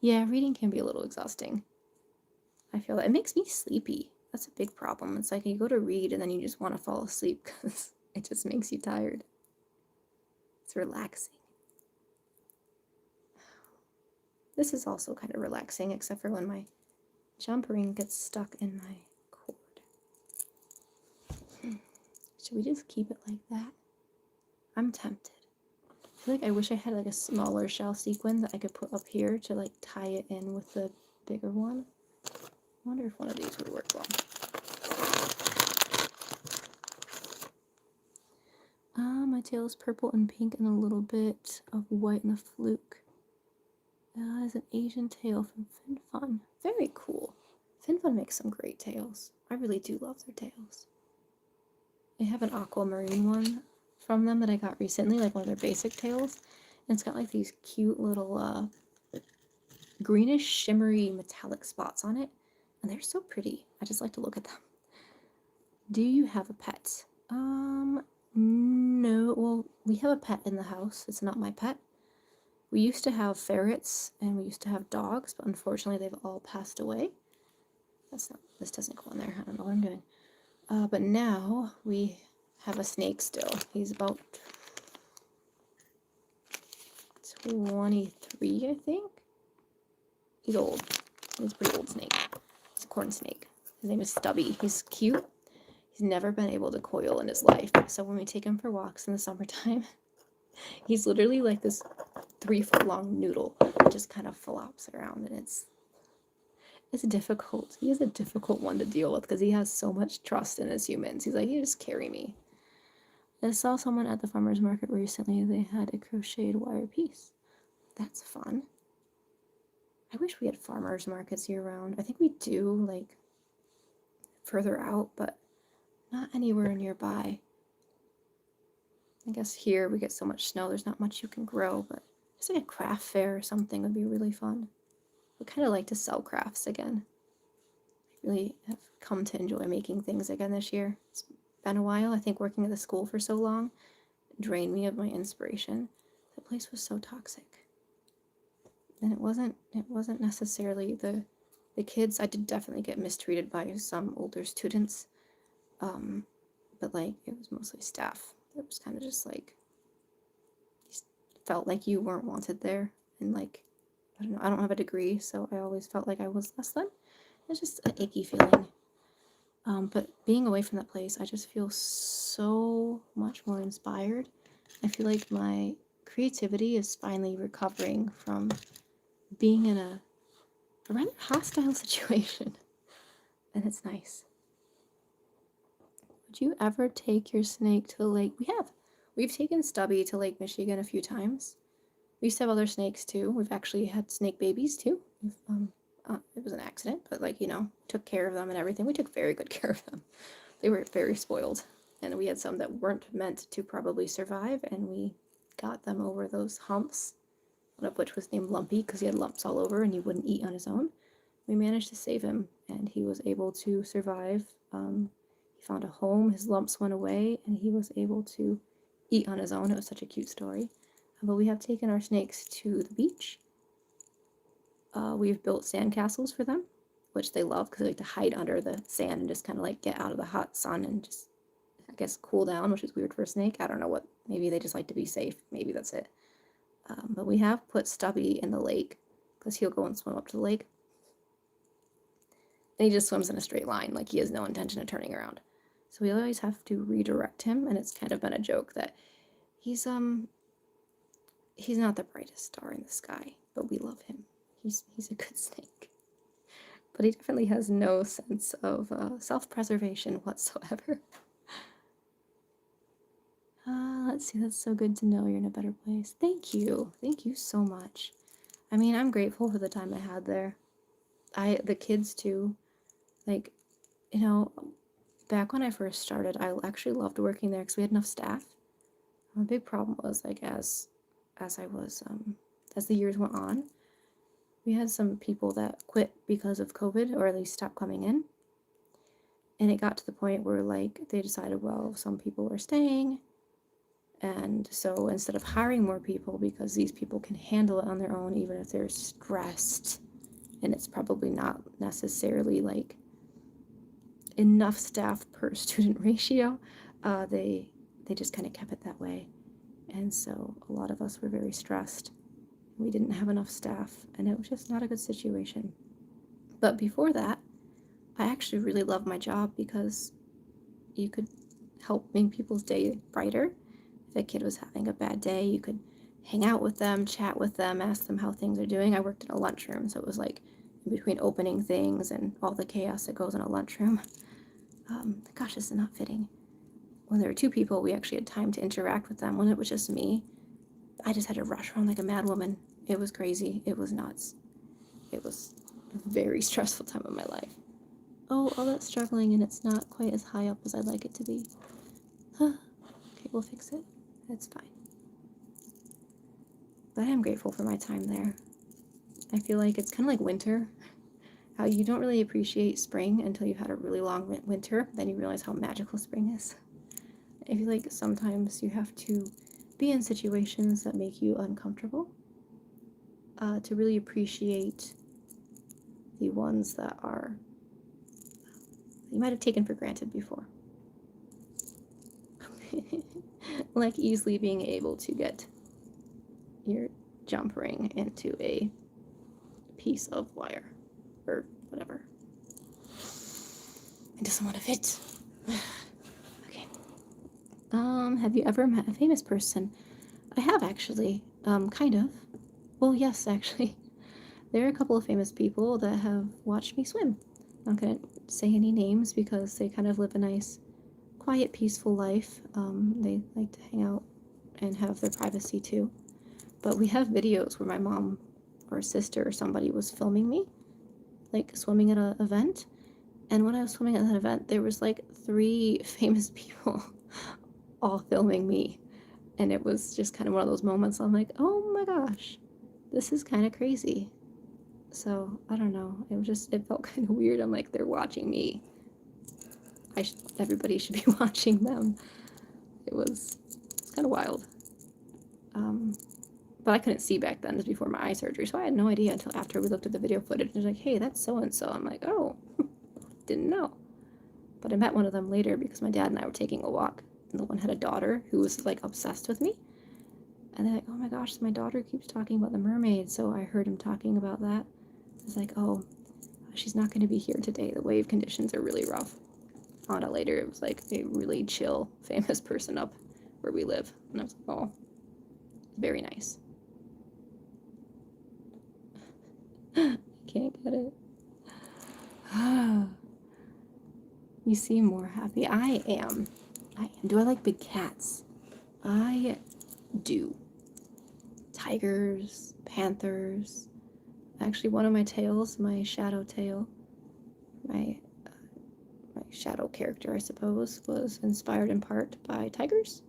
Yeah, reading can be a little exhausting. I feel that it makes me sleepy. That's a big problem. It's like you go to read and then you just want to fall asleep because it just makes you tired. It's relaxing. This is also kind of relaxing, except for when my jump ring gets stuck in my Should we just keep it like that? I'm tempted. I feel like I wish I had like a smaller shell sequin that I could put up here to like tie it in with the bigger one. I wonder if one of these would work well. My tail is purple and pink and a little bit of white in the fluke. It's an Asian tail from FinFun. Very cool. FinFun makes some great tails. I really do love their tails. I have an aquamarine one from them that I got recently, like one of their basic tails. And it's got like these cute little greenish shimmery metallic spots on it. And they're so pretty. I just like to look at them. Do you have a pet? No. Well, we have a pet in the house. It's not my pet. We used to have ferrets and we used to have dogs, but unfortunately they've all passed away. This doesn't go in there. I don't know what I'm doing. But now we have a snake still. He's about 23, I think. He's old. He's a pretty old snake. He's a corn snake. His name is Stubby. He's cute. He's never been able to coil in his life. So when we take him for walks in the summertime, he's literally like this 3-foot long noodle that just kind of flops around, and it's difficult. He is a difficult one to deal with because he has so much trust in his humans. He's like, you just carry me. I saw someone at the farmer's market recently. They had a crocheted wire piece. That's fun. I wish we had farmer's markets year round. I think we do, like, further out, but not anywhere nearby. I guess here we get so much snow, there's not much you can grow, but just like a craft fair or something would be really fun. I kind of like to sell crafts again. I really have come to enjoy making things again this year. It's been a while. I think working at the school for so long drained me of my inspiration. The place was so toxic. And it wasn't necessarily the kids. I did definitely get mistreated by some older students. But like it was mostly staff. It was kind of just like you felt like you weren't wanted there, and like I don't know, I don't have a degree, so I always felt like I was less than. It's just an icky feeling. But being away from that place, I just feel so much more inspired. I feel like my creativity is finally recovering from being in a rather hostile situation, and it's nice. Would you ever take your snake to the lake? We have. We've taken Stubby to Lake Michigan a few times. We used to have other snakes too. We've actually had snake babies too. It was an accident, but like, you know, took care of them and everything. We took very good care of them. They were very spoiled. And we had some that weren't meant to probably survive, and we got them over those humps, one of which was named Lumpy because he had lumps all over and he wouldn't eat on his own. We managed to save him, and he was able to survive. He found a home, his lumps went away, and he was able to eat on his own. It was such a cute story. But we have taken our snakes to the beach. We've built sandcastles for them, which they love because they like to hide under the sand and just kind of like get out of the hot sun and just, I guess, cool down, which is weird for a snake. I don't know what, maybe they just like to be safe. Maybe that's it. But we have put Stubby in the lake because he'll go and swim up to the lake. And he just swims in a straight line, like he has no intention of turning around. So we always have to redirect him, and it's kind of been a joke that he's not the brightest star in the sky, but we love him. He's a good snake. But he definitely has no sense of self-preservation whatsoever. Let's see, that's so good to know you're in a better place. Thank you. Thank you so much. I mean, I'm grateful for the time I had there. The kids too. Like, you know, back when I first started, I actually loved working there because we had enough staff. My big problem was, like, as the years went on, we had some people that quit because of COVID, or at least stopped coming in. And it got to the point where, like, they decided, well, some people are staying. And so instead of hiring more people, because these people can handle it on their own, even if they're stressed, and it's probably not necessarily, like, enough staff per student ratio, they just kind of kept it that way. And so a lot of us were very stressed. We didn't have enough staff, and it was just not a good situation. But before that, I actually really loved my job because you could help make people's day brighter. If a kid was having a bad day, you could hang out with them, chat with them, ask them how things are doing. I worked in a lunchroom, so it was like in between opening things and all the chaos that goes in a lunchroom. Gosh, this is not fitting. When there were 2 people, we actually had time to interact with them. When it was just me, I just had to rush around like a mad woman. It was crazy. It was nuts. It was a very stressful time of my life. Oh, all that struggling, and it's not quite as high up as I'd like it to be. Okay, we'll fix it. It's fine. But I am grateful for my time there. I feel like it's kind of like winter. How you don't really appreciate spring until you've had a really long winter. Then you realize how magical spring is. I feel like sometimes you have to be in situations that make you uncomfortable to really appreciate the ones that are you might have taken for granted before. Like easily being able to get your jump ring into a piece of wire or whatever. It doesn't want to fit. Okay. Have you ever met a famous person? I have actually. Kind of. Well, yes, actually. There are a couple of famous people that have watched me swim. I'm not gonna say any names because they kind of live a nice, quiet, peaceful life. They like to hang out and have their privacy too. But we have videos where my mom or sister or somebody was filming me, like swimming at an event. And when I was swimming at that event, there was like 3 famous people all filming me. And it was just kind of one of those moments I'm like, oh my gosh, this is kind of crazy. So, I don't know. It felt kind of weird. I'm like, they're watching me. Everybody should be watching them. It's kind of wild. But I couldn't see back then. This was before my eye surgery, so I had no idea until after we looked at the video footage. And it was like, hey, that's so-and-so. I'm like, oh, didn't know. But I met one of them later because my dad and I were taking a walk. And the one had a daughter who was like obsessed with me. And they're like, oh my gosh, my daughter keeps talking about the mermaid. So I heard him talking about that. I was like, oh, she's not going to be here today. The wave conditions are really rough. Found out later it was like a really chill, famous person up where we live. And I was like, oh, very nice. Can't get it. You seem more happy. I am. Do I like big cats? I do. Tigers, panthers. Actually, one of my tails, my shadow tail, my shadow character, I suppose, was inspired in part by tigers.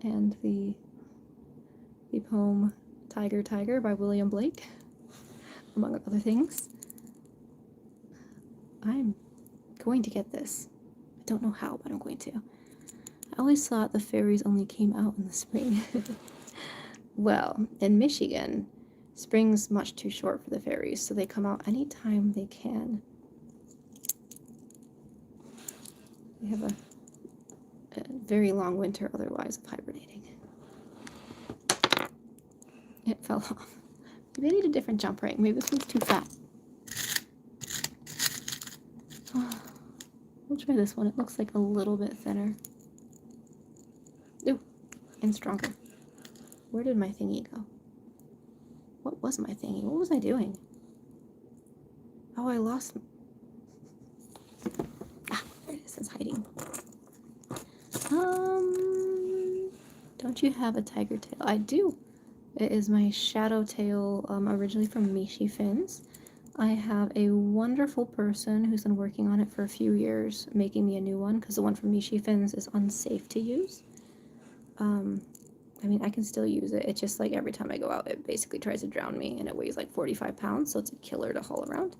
And the poem Tiger, Tiger by William Blake, among other things. I'm going to get this. I don't know how, but I'm going to. I always thought the fairies only came out in the spring. Well, in Michigan, spring's much too short for the fairies, so they come out anytime they can. We have a very long winter otherwise of hibernating. It fell off. Maybe I need a different jump ring. Maybe this one's too fat. We'll try this one. It looks like a little bit thinner. Ooh, and stronger. Where did my thingy go? What was my thingy? What was I doing? Oh, I lost. Ah, there it is. It's hiding. Don't you have a tiger tail? I do. It is my shadow tail, originally from Mishi Fins. I have a wonderful person who's been working on it for a few years, making me a new one, because the one from Mishi Fins is unsafe to use. I mean, I can still use it. It's just like every time I go out, it basically tries to drown me, and it weighs like 45 pounds, so it's a killer to haul around.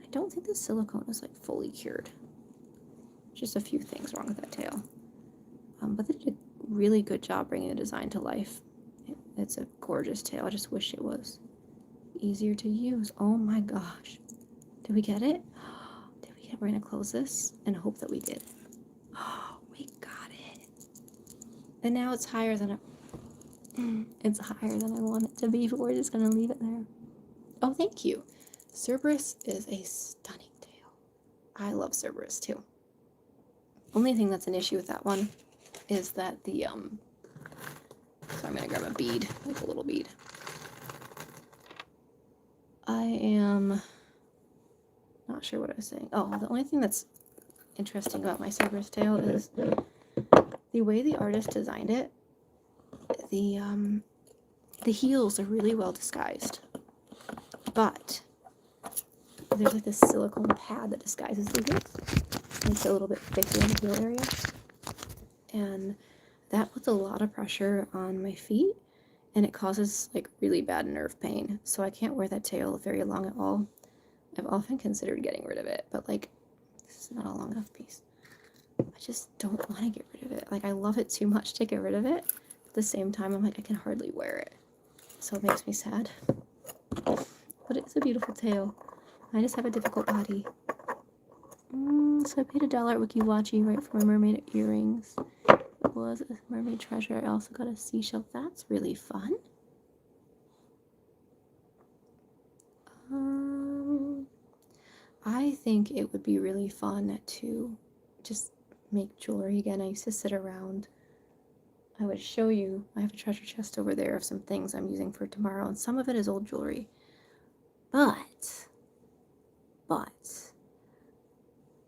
I don't think the silicone is like fully cured. Just a few things wrong with that tail. But they did a really good job bringing the design to life. It's a gorgeous tail. I just wish it was easier to use. Oh my gosh. Did we get it? Did we get it? We're going to close this and hope that we did. Oh, we got it. And now it's higher than it's higher than I want it to be, but we're just going to leave it there. Oh, thank you. Cerberus is a stunning tail. I love Cerberus too. Only thing that's an issue with that one is that the, so I'm gonna grab a bead, like a little bead. I am not sure what I was saying. Oh, the only thing that's interesting about my Saber's tail is the way the artist designed it. The heels are really well disguised, but there's like this silicone pad that disguises the heels. Makes it a little bit thicker in the heel area, and that puts a lot of pressure on my feet, and it causes like really bad nerve pain. So I can't wear that tail very long at all. I've often considered getting rid of it, but like this is not a long enough piece. I just don't want to get rid of it. Like I love it too much to get rid of it. At the same time, I'm like I can hardly wear it, so it makes me sad. But it's a beautiful tail. I just have a difficult body. So I paid $1 at Wikiwachi right for my mermaid earrings. It was a mermaid treasure. I also got a seashell. That's really fun. I think it would be really fun to just make jewelry again. I used to sit around. I would show you. I have a treasure chest over there of some things I'm using for tomorrow, and some of it is old jewelry. But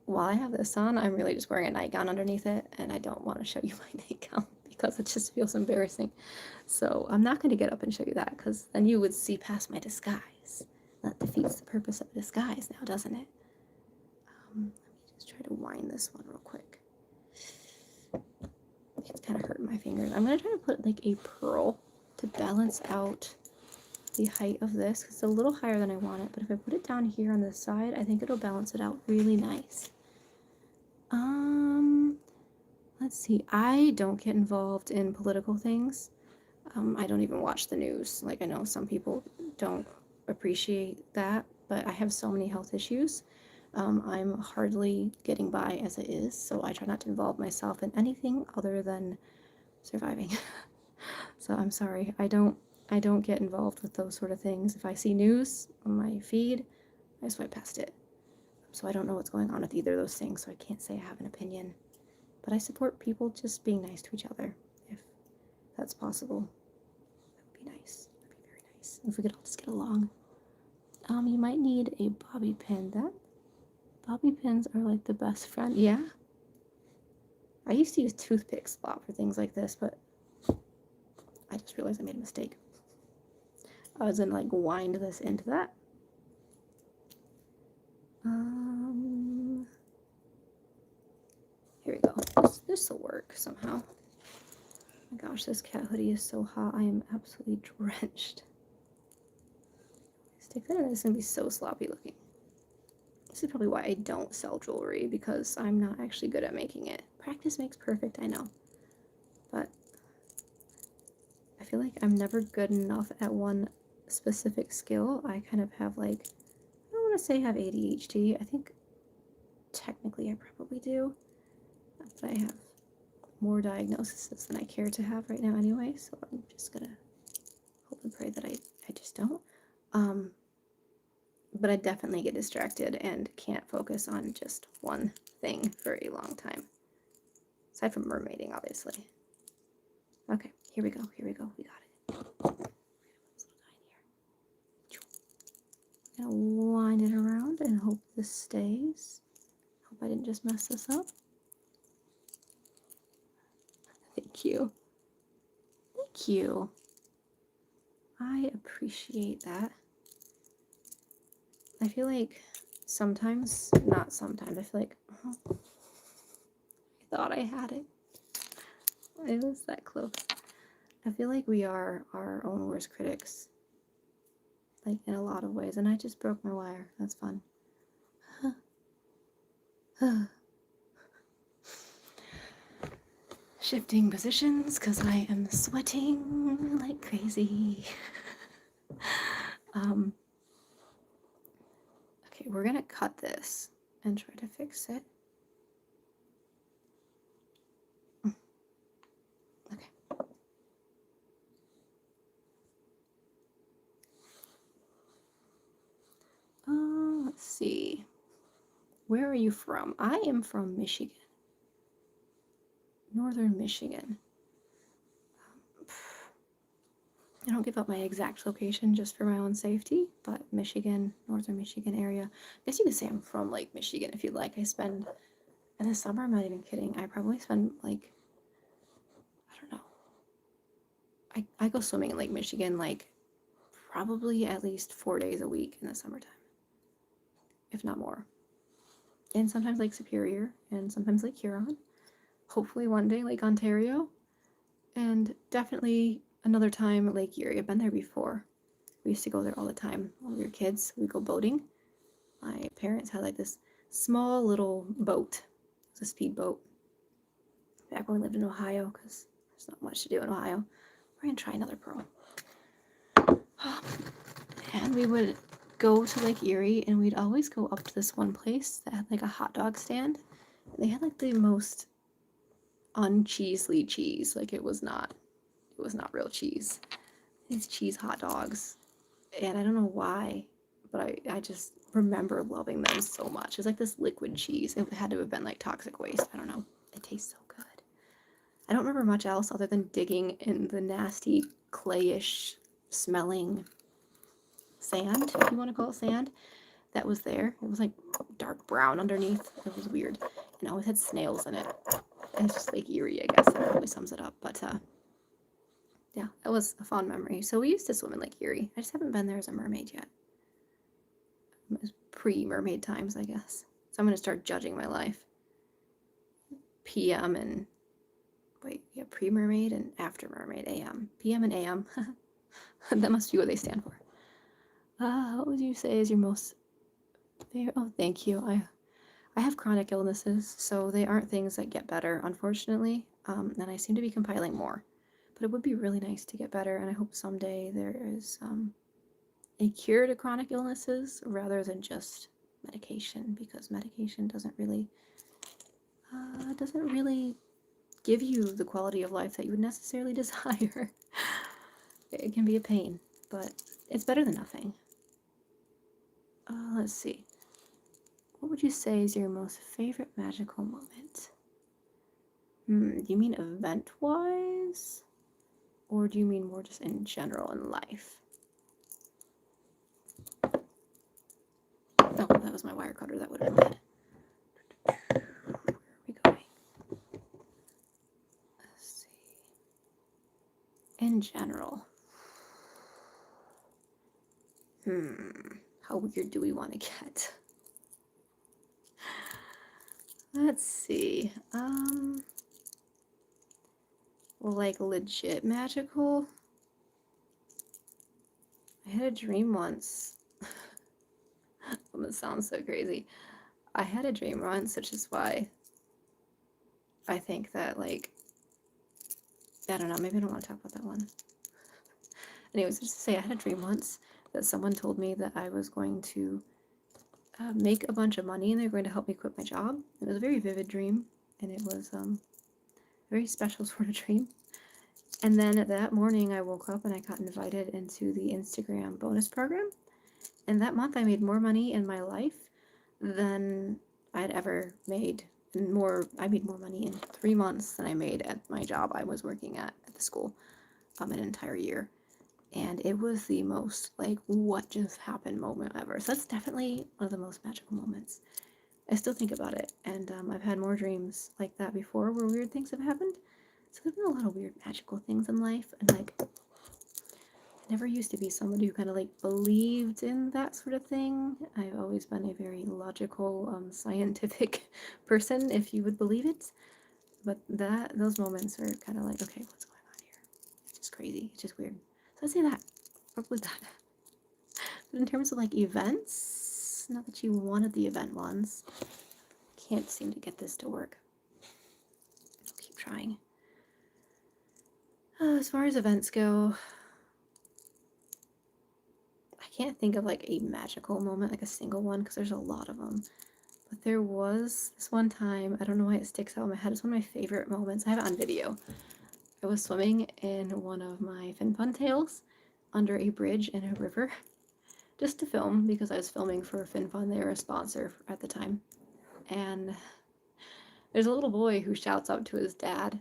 while I have this on, I'm really just wearing a nightgown underneath it, and I don't want to show you my nightgown because it just feels embarrassing. So I'm not going to get up and show you that, because then you would see past my disguise. That defeats the purpose of disguise now, doesn't it? Let me just try to wind this one real quick. It's kind of hurting my fingers. I'm going to try to put like a pearl to balance out the height of this, because it's a little higher than I want it, but if I put it down here on this side, I think it'll balance it out really nice. Let's see. I don't get involved in political things. I don't even watch the news. Like, I know some people don't appreciate that, but I have so many health issues. I'm hardly getting by as it is, so I try not to involve myself in anything other than surviving. So I'm sorry. I don't get involved with those sort of things. If I see news on my feed, I swipe past it. So I don't know what's going on with either of those things, so I can't say I have an opinion. But I support people just being nice to each other, if that's possible. That would be nice. That would be very nice. If we could all just get along. You might need a bobby pin. Bobby pins are like the best friend. Yeah. I used to use toothpicks a lot for things like this, but I just realized I made a mistake. I was gonna like wind this into that. Here we go. This will work somehow. Oh my gosh, this cat hoodie is so hot. I am absolutely drenched. Stick that in. It's gonna be so sloppy looking. This is probably why I don't sell jewelry, because I'm not actually good at making it. Practice makes perfect, I know. But I feel like I'm never good enough at one specific skill. I kind of have like, I don't want to say I have ADHD. I think technically I probably do. But I have more diagnoses than I care to have right now anyway, so I'm just gonna hope and pray that I just don't. But I definitely get distracted and can't focus on just one thing for a long time. Aside from mermaiding, obviously. Okay, here we go, we got it. I'm gonna wind it around and hope this stays. Hope I didn't just mess this up. Thank you. Thank you. I appreciate that. I feel like sometimes, not sometimes, I feel like, oh, I thought I had it. It was that close. I feel like we are our own worst critics. Like, in a lot of ways. And I just broke my wire. That's fun. Shifting positions, because I am sweating like crazy. Okay, we're gonna cut this and try to fix it. Okay. Let's see. Where are you from? I am from Michigan. northern Michigan. I don't give up my exact location just for my own safety, but Michigan, northern Michigan area. I guess you could say I'm from Lake Michigan if you'd like. I spend, in the summer, I'm not even kidding, I probably spend like, I don't know. I go swimming in Lake Michigan like probably at least 4 days a week in the summertime, if not more. And sometimes Lake Superior, and sometimes Lake Huron. Hopefully one day Lake Ontario, and definitely another time Lake Erie. I've been there before. We used to go there all the time when we were kids. We'd go boating. My parents had like this small little boat. It was a speedboat. Back when we lived in Ohio, because there's not much to do in Ohio. We're going to try another pearl. And we would go to Lake Erie, and we'd always go up to this one place that had like a hot dog stand. And they had like the most uncheesely cheese. Like it was not real cheese. These cheese hot dogs. And I don't know why, but I just remember loving them so much. It's like this liquid cheese. It had to have been like toxic waste. I don't know. It tastes so good. I don't remember much else other than digging in the nasty, clayish smelling sand, if you want to call it sand, that was there. It was like dark brown underneath. It was weird. And it always had snails in it. And it's just Lake Erie, I guess. That probably sums it up. But yeah, that was a fond memory. So we used to swim in Lake Erie. I just haven't been there as a mermaid yet. It was pre-mermaid times, I guess. So I'm going to start judging my life. PM and... Wait, yeah, pre-mermaid and after mermaid, AM. PM and AM. That must be what they stand for. What would you say is your most favorite? Oh, thank you. I have chronic illnesses, so they aren't things that get better, unfortunately. And I seem to be compiling more. But it would be really nice to get better, and I hope someday there is a cure to chronic illnesses rather than just medication, because medication doesn't really give you the quality of life that you would necessarily desire. It can be a pain, but it's better than nothing. Let's see. What would you say is your most favorite magical moment? Do you mean event-wise? Or do you mean more just in general in life? Oh, that was my wire cutter. That would have been bad. Where are we going? Let's see. In general. How weird do we want to get? Let's see. Like legit magical? I had a dream once. I'm gonna sound so crazy. I had a dream once, which is why I think that, like, I don't know, maybe I don't want to talk about that one. Anyways, just to say, I had a dream once that someone told me that I was going to make a bunch of money and they're going to help me quit my job. It was a very vivid dream, and it was a very special sort of dream. And then that morning I woke up and I got invited into the Instagram bonus program. And that month I made more money in my life than I had ever made. I made more money in 3 months than I made at my job I was working at the school an entire year. And it was the most, like, what just happened moment ever. So that's definitely one of the most magical moments. I still think about it. And I've had more dreams like that before where weird things have happened. So there's been a lot of weird magical things in life. And, like, I never used to be somebody who kind of, like, believed in that sort of thing. I've always been a very logical, scientific person, if you would believe it. But those moments are kind of like, okay, what's going on here? It's just crazy. It's just weird. So I'd say that. Probably that. But in terms of, like, events, not that you wanted the event ones. Can't seem to get this to work. I'll keep trying. As far as events go, I can't think of, like, a magical moment, like a single one, because there's a lot of them. But there was this one time, I don't know why it sticks out in my head, it's one of my favorite moments. I have it on video. I was swimming in one of my fin fun tails under a bridge in a river, just to film, because I was filming for Fin Fun. They were a sponsor at the time. And there's a little boy who shouts out to his dad,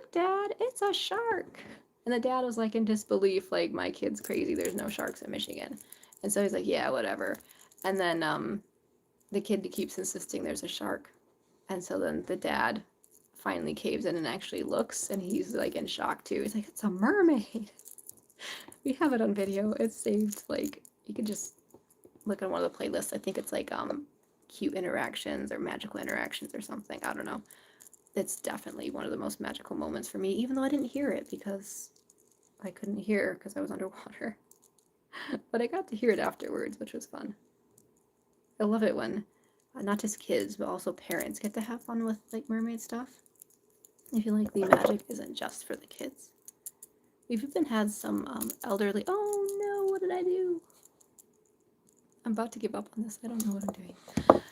look, Dad, it's a shark. And the dad was like in disbelief, like, my kid's crazy, there's no sharks in Michigan. And so he's like, yeah, whatever. And then the kid keeps insisting there's a shark. And so then the dad finally caves in and actually looks, and he's like in shock too. He's like, it's a mermaid. We have it on video. It's saved. Like, you can just look at one of the playlists. I think it's like cute interactions or magical interactions or something. I don't know. It's definitely one of the most magical moments for me, even though I didn't hear it because I couldn't hear because I was underwater. But I got to hear it afterwards, which was fun. I love it when not just kids, but also parents get to have fun with like mermaid stuff. I feel like the magic isn't just for the kids. We've even had some elderly. Oh no, what did I do? I'm about to give up on this. I don't know what I'm doing.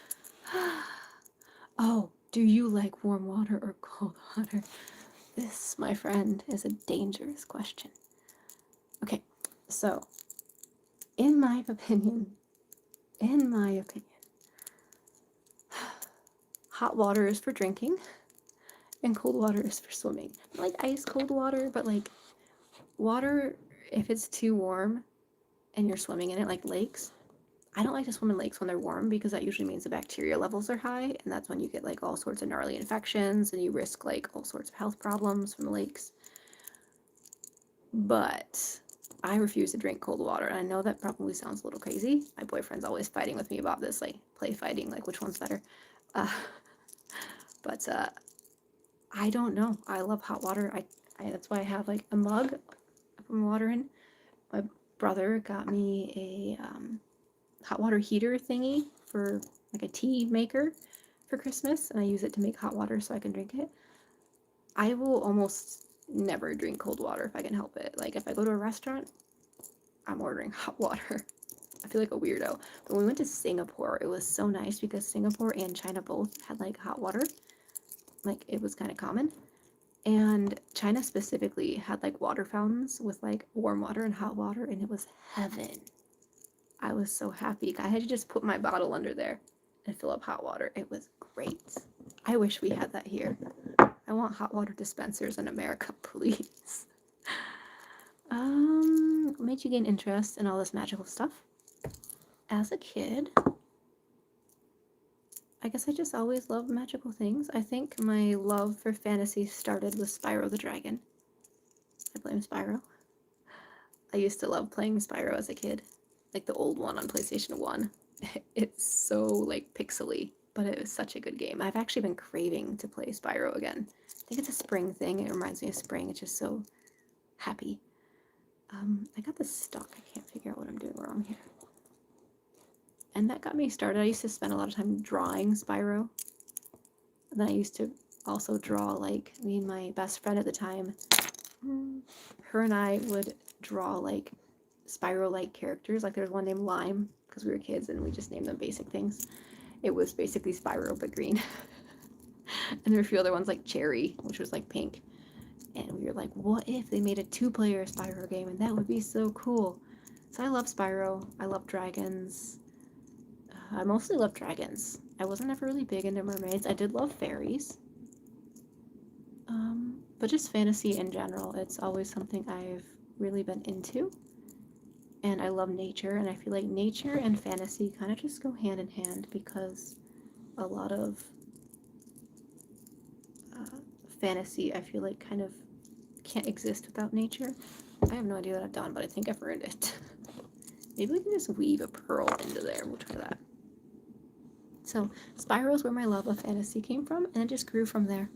Oh, do you like warm water or cold water? This, my friend, is a dangerous question. Okay, so in my opinion, hot water is for drinking and cold water is for swimming. I like ice cold water, but like water, if it's too warm and you're swimming in it, like lakes, I don't like to swim in lakes when they're warm because that usually means the bacteria levels are high, and that's when you get like all sorts of gnarly infections and you risk like all sorts of health problems from the lakes. But I refuse to drink cold water, and I know that probably sounds a little crazy. My boyfriend's always fighting with me about this, like play fighting, like which one's better. But I don't know. I love hot water. I that's why I have like a mug from water in. My brother got me a hot water heater thingy for like a tea maker for Christmas, and I use it to make hot water so I can drink it. I will almost never drink cold water if I can help it. Like if I go to a restaurant, I'm ordering hot water. I feel like a weirdo. But when we went to Singapore, it was so nice because Singapore and China both had like hot water. Like it was kind of common. And China specifically had like water fountains with like warm water and hot water, and it was heaven. I was so happy. I had to just put my bottle under there and fill up hot water. It was great. I wish we had that here. I want hot water dispensers in America, please. What made you gain interest in all this magical stuff? As a kid, I guess I just always loved magical things. I think my love for fantasy started with Spyro the Dragon. I blame Spyro. I used to love playing Spyro as a kid. Like the old one on PlayStation 1. It's so like pixely, but it was such a good game. I've actually been craving to play Spyro again. I think it's a spring thing. It reminds me of spring. It's just so happy. I got this stuck. I can't figure out what I'm doing wrong here. And that got me started. I used to spend a lot of time drawing Spyro. And then I used to also draw, like, me and my best friend at the time, her and I would draw like Spyro-like characters. Like there's one named Lime, because we were kids and we just named them basic things. It was basically Spyro but green. And there were a few other ones like Cherry, which was like pink. And we were like, what if they made a 2-player Spyro game? And that would be so cool. So I love Spyro. I love dragons. I mostly love dragons. I wasn't ever really big into mermaids. I did love fairies. But just fantasy in general, it's always something I've really been into. And I love nature, and I feel like nature and fantasy kind of just go hand in hand because a lot of fantasy, I feel like, kind of can't exist without nature. I have no idea what I've done, but I think I've earned it. Maybe we can just weave a pearl into there. We'll try that. So Spyro is where my love of fantasy came from, and it just grew from there.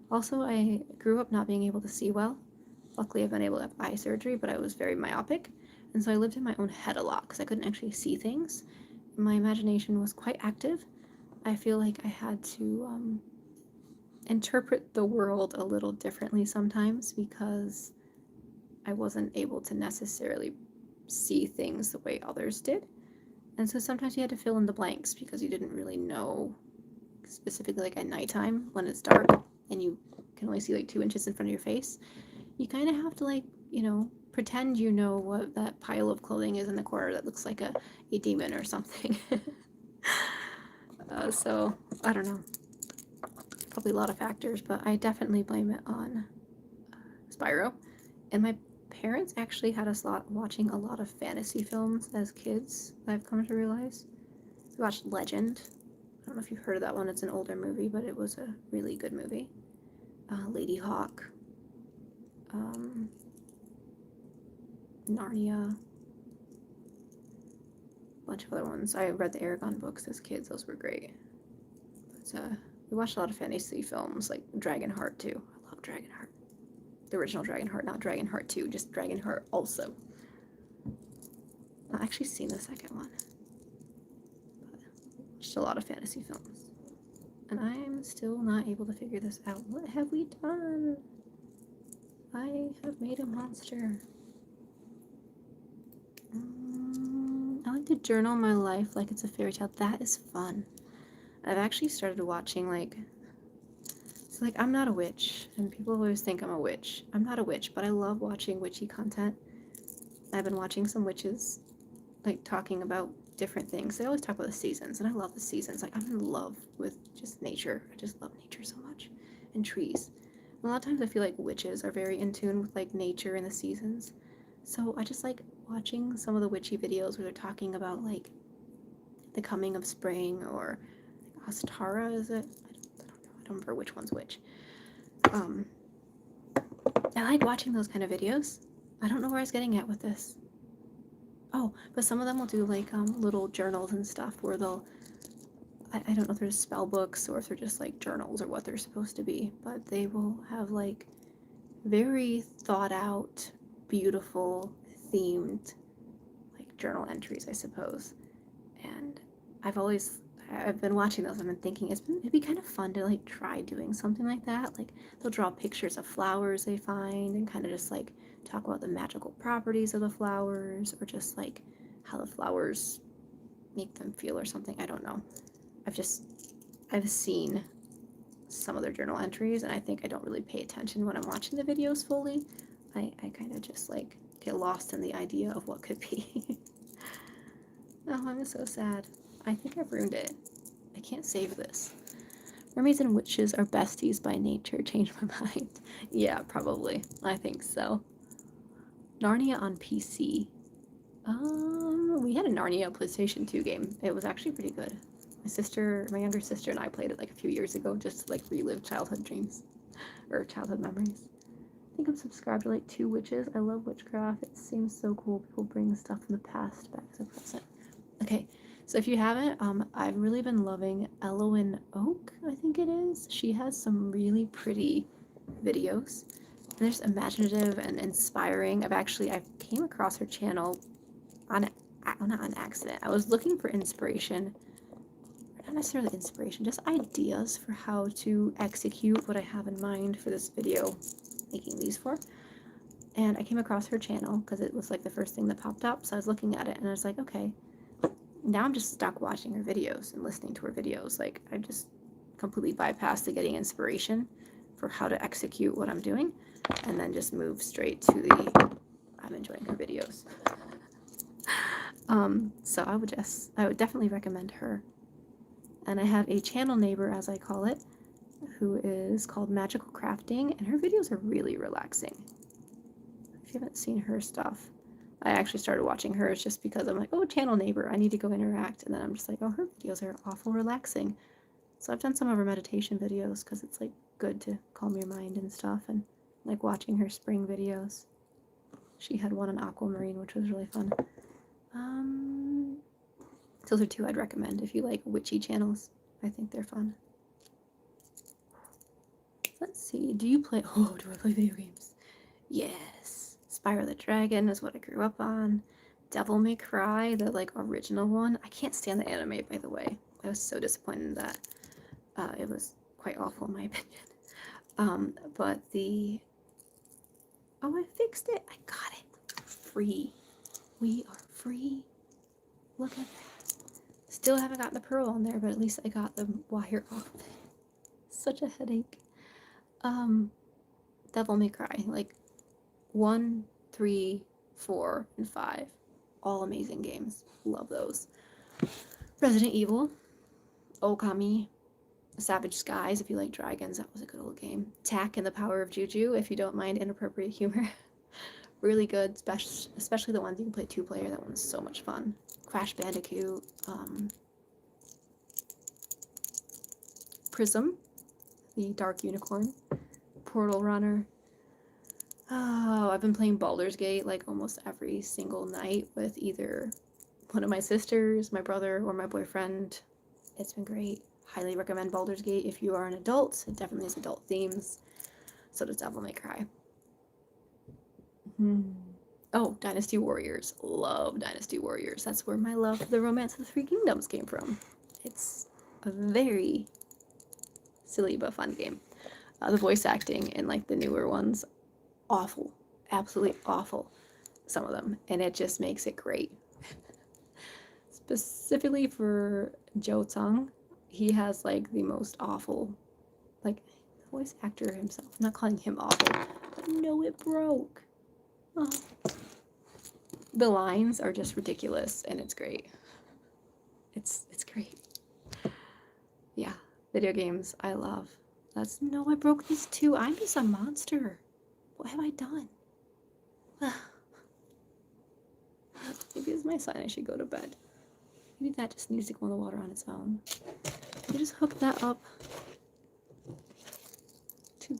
Also, I grew up not being able to see well. Luckily, I've been able to have eye surgery, but I was very myopic, and so I lived in my own head a lot because I couldn't actually see things. My imagination was quite active. I feel like I had to interpret the world a little differently sometimes because I wasn't able to necessarily see things the way others did. And so sometimes you had to fill in the blanks because you didn't really know, specifically like at nighttime when it's dark and you can only see like 2 inches in front of your face. You kind of have to, like, you know, pretend you know what that pile of clothing is in the corner that looks like a demon or something. So, I don't know. probably a lot of factors, but I definitely blame it on Spyro. And my parents actually had us watching a lot of fantasy films as kids, I've come to realize. We watched Legend. I don't know if you've heard of that one. It's an older movie, but it was a really good movie. Lady Hawk. Narnia. A bunch of other ones. I read the Aragon books as kids. Those were great. But we watched a lot of fantasy films, like Dragonheart too. I love Dragonheart. The original Dragonheart, not Dragonheart 2, just Dragonheart also. I've actually seen the second one. But just a lot of fantasy films. And I'm still not able to figure this out. What have we done? I have made a monster. I like to journal my life like it's a fairy tale. That is fun. I've actually started watching, like, it's like, I'm not a witch, and people always think I'm a witch. I'm not a witch, but I love watching witchy content. I've been watching some witches, like, talking about different things. They always talk about the seasons, and I love the seasons. Like, I'm in love with just nature. I just love nature so much, and trees. And a lot of times I feel like witches are very in tune with, like, nature and the seasons. So I just like watching some of the witchy videos where they're talking about, like, the coming of spring, or Ostara, is it? I don't know. I don't remember which one's which. I like watching those kind of videos. I don't know where I was getting at with this. Oh, but some of them will do, like, little journals and stuff where they'll, I don't know if they're spell books or if they're just, like, journals or what they're supposed to be, but they will have, like, very thought out, beautiful, themed, like, journal entries, I suppose. And I've been watching those. I've been thinking it'd be kind of fun to, like, try doing something like that. Like, they'll draw pictures of flowers they find and kind of just, like, talk about the magical properties of the flowers, or just, like, how the flowers make them feel or something. I don't know. I've seen some of their journal entries, and I think I don't really pay attention when I'm watching the videos fully. I kind of just, like, get lost in the idea of what could be. Oh, I'm so sad. I think I've ruined it. I can't save this. Mermaids and witches are besties by nature. Change my mind. Yeah, probably. I think so. Narnia on PC. We had a Narnia PlayStation 2 game. It was actually pretty good. My younger sister and I played it, like, a few years ago, just to, like, relive childhood dreams. Or childhood memories. I think I'm subscribed to, like, 2 witches. I love witchcraft. It seems so cool. People bring stuff from the past back to the present. Okay, so if you haven't, I've really been loving Elowen Oak, I think it is. She has some really pretty videos. And they're just imaginative and inspiring. I came across her channel not on accident. I was looking for inspiration. Not necessarily inspiration, just ideas for how to execute what I have in mind for this video, making these for. And I came across her channel because it was, like, the first thing that popped up. So I was looking at it and I was like, okay, now I'm just stuck watching her videos and listening to her videos. Like, I just completely bypassed the getting inspiration for how to execute what I'm doing, and then just move straight to I'm enjoying her videos. So I would definitely recommend her. And I have a channel neighbor, as I call it, who is called Magical Crafting, and her videos are really relaxing. If you haven't seen her stuff, I actually started watching hers just because I'm like, oh, channel neighbor, I need to go interact. And then I'm just like, oh, her videos are awful relaxing. So I've done some of her meditation videos because it's, like, good to calm your mind and stuff, and, like, watching her spring videos. She had one on aquamarine, which was really fun. Those are 2 I'd recommend if you like witchy channels. I think they're fun. Let's see. Do I play video games? Yes. Spyro the Dragon is what I grew up on. Devil May Cry, the, like, original one. I can't stand the anime, by the way. I was so disappointed in that. It was quite awful in my opinion. But the... Oh, I fixed it. I got it. Free. We are free. Look at that. Still haven't got the pearl on there, but at least I got the wire off. Such a headache. Devil May Cry, like 1, 3, 4, and 5. All amazing games. Love those. Resident Evil. Okami. Savage Skies, if you like dragons, that was a good old game. Tack and the Power of Juju, if you don't mind inappropriate humor. Really good, especially the ones you can play 2-player. That one's so much fun. Crash Bandicoot, Prism, the Dark Unicorn, Portal Runner. Oh, I've been playing Baldur's Gate like almost every single night with either one of my sisters, my brother, or my boyfriend. It's been great. Highly recommend Baldur's Gate if you are an adult. It definitely has adult themes. So does Devil May Cry. Oh, Dynasty Warriors. Love Dynasty Warriors. That's where my love for the Romance of the Three Kingdoms came from. It's a very silly but fun game. The voice acting in like the newer ones, awful. Absolutely awful. Some of them. And it just makes it great. Specifically for Joe Tsung, he has like the most awful, like, the voice actor himself. I'm not calling him awful, but no, it broke. Oh. The lines are just ridiculous, and it's great. It's great. Yeah, video games I love. No, I broke these two. I'm just a monster. What have I done? Maybe it's my sign I should go to bed. Maybe that just needs to go in the water on its own. You just hook that up to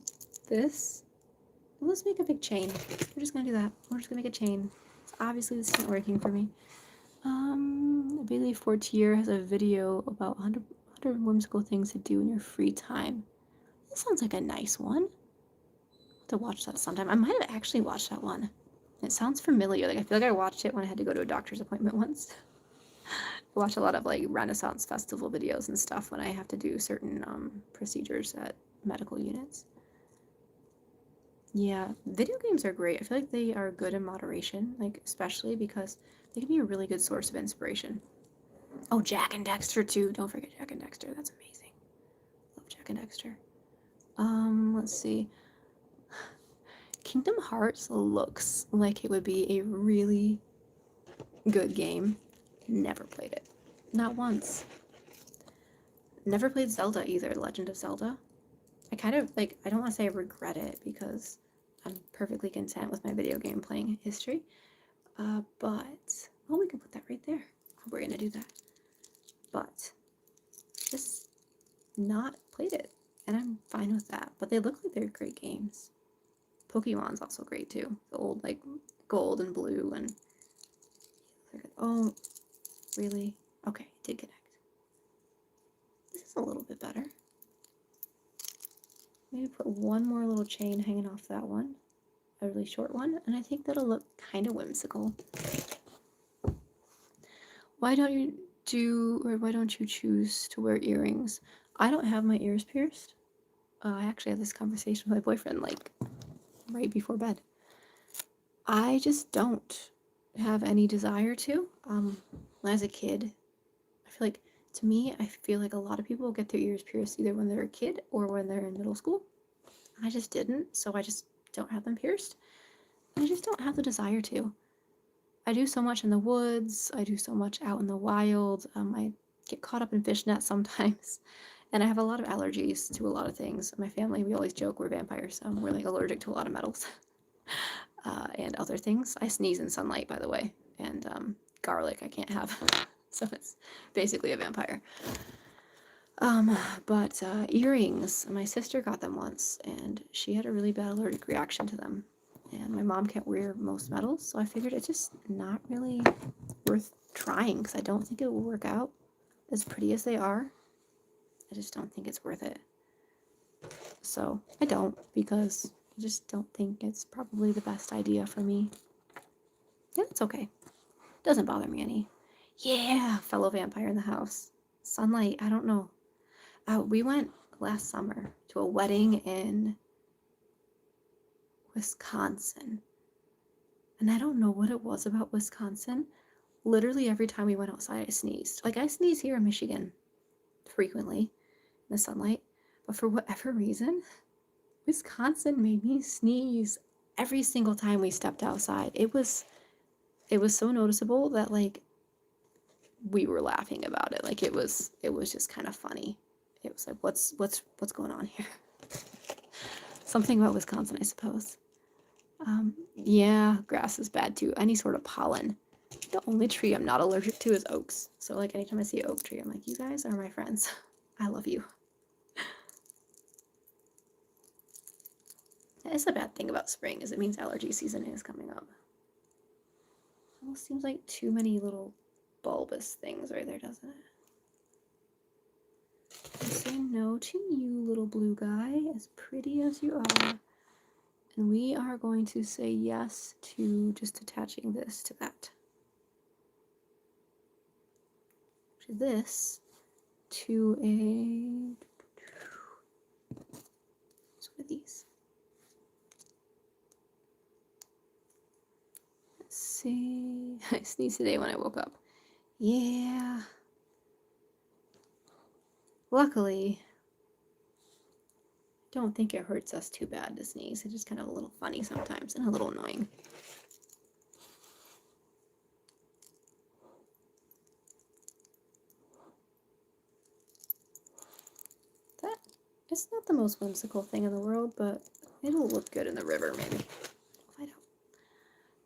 this. Let's make a big chain. We're just gonna do that. We're just gonna make a chain. Obviously this isn't working for me. Bailey Fortier has a video about 100 whimsical things to do in your free time. That sounds like a nice one. I'll have to watch that sometime. I might have actually watched that one. It sounds familiar. Like, I feel like I watched it when I had to go to a doctor's appointment once. I watch a lot of like Renaissance Festival videos and stuff when I have to do certain procedures at medical units. Yeah, video games are great. I feel like they are good in moderation, like especially because they can be a really good source of inspiration. Oh, Jack and Dexter too. Don't forget Jack and Dexter. That's amazing. Love Jack and Dexter. Let's see. Kingdom Hearts looks like it would be a really good game. Never played it. Not once. Never played Zelda either, Legend of Zelda. I kind of, like, I don't want to say I regret it because I'm perfectly content with my video game playing history. But, well, we can put that right there. We're going to do that. But, just not played it. And I'm fine with that. But they look like they're great games. Pokemon's also great too. The old, like, gold and blue and... Oh, really? Okay, it did connect. This is a little bit better. Maybe put one more little chain hanging off that one. A really short one. And I think that'll look kind of whimsical. Why don't you choose to wear earrings? I don't have my ears pierced. I actually had this conversation with my boyfriend, like, right before bed. I just don't have any desire to. When I was a kid, I feel like a lot of people get their ears pierced either when they're a kid or when they're in middle school. I just didn't, so I just don't have them pierced. I just don't have the desire to. I do so much in the woods, I do so much out in the wild, I get caught up in fish nets sometimes, and I have a lot of allergies to a lot of things. My family, we always joke we're vampires. We're like allergic to a lot of metals and other things. I sneeze in sunlight, by the way, and garlic I can't have, so it's basically a vampire. But earrings, my sister got them once, and she had a really bad allergic reaction to them. And my mom can't wear most metals, so I figured it's just not really worth trying, because I don't think it will work out. As pretty as they are, I just don't think it's worth it. So I don't, because I just don't think it's probably the best idea for me. Yeah, it's okay. Doesn't bother me any. Yeah, fellow vampire in the house. Sunlight, I don't know. We went last summer to a wedding in Wisconsin. And I don't know what it was about Wisconsin. Literally every time we went outside, I sneezed. Like, I sneeze here in Michigan frequently in the sunlight. But for whatever reason, Wisconsin made me sneeze every single time we stepped outside. It was so noticeable that, like, we were laughing about it. Like, it was just kind of funny. it was like, what's going on here? Something about Wisconsin, I suppose. Yeah, grass is bad too. Any sort of pollen. The only tree I'm not allergic to is oaks. So like anytime I see an oak tree, I'm like, you guys are my friends. I love you. That's the bad thing about spring, is it means allergy season is coming up. Almost seems like too many little bulbous things right there, doesn't it? I say no to you, little blue guy, as pretty as you are. And we are going to say yes to just attaching this to that. This to a... What are these? Let's see. I sneezed today when I woke up. Yeah. Luckily, I don't think it hurts us too bad to sneeze. It's just kind of a little funny sometimes and a little annoying. That it's not the most whimsical thing in the world, but it'll look good in the river maybe. If I don't.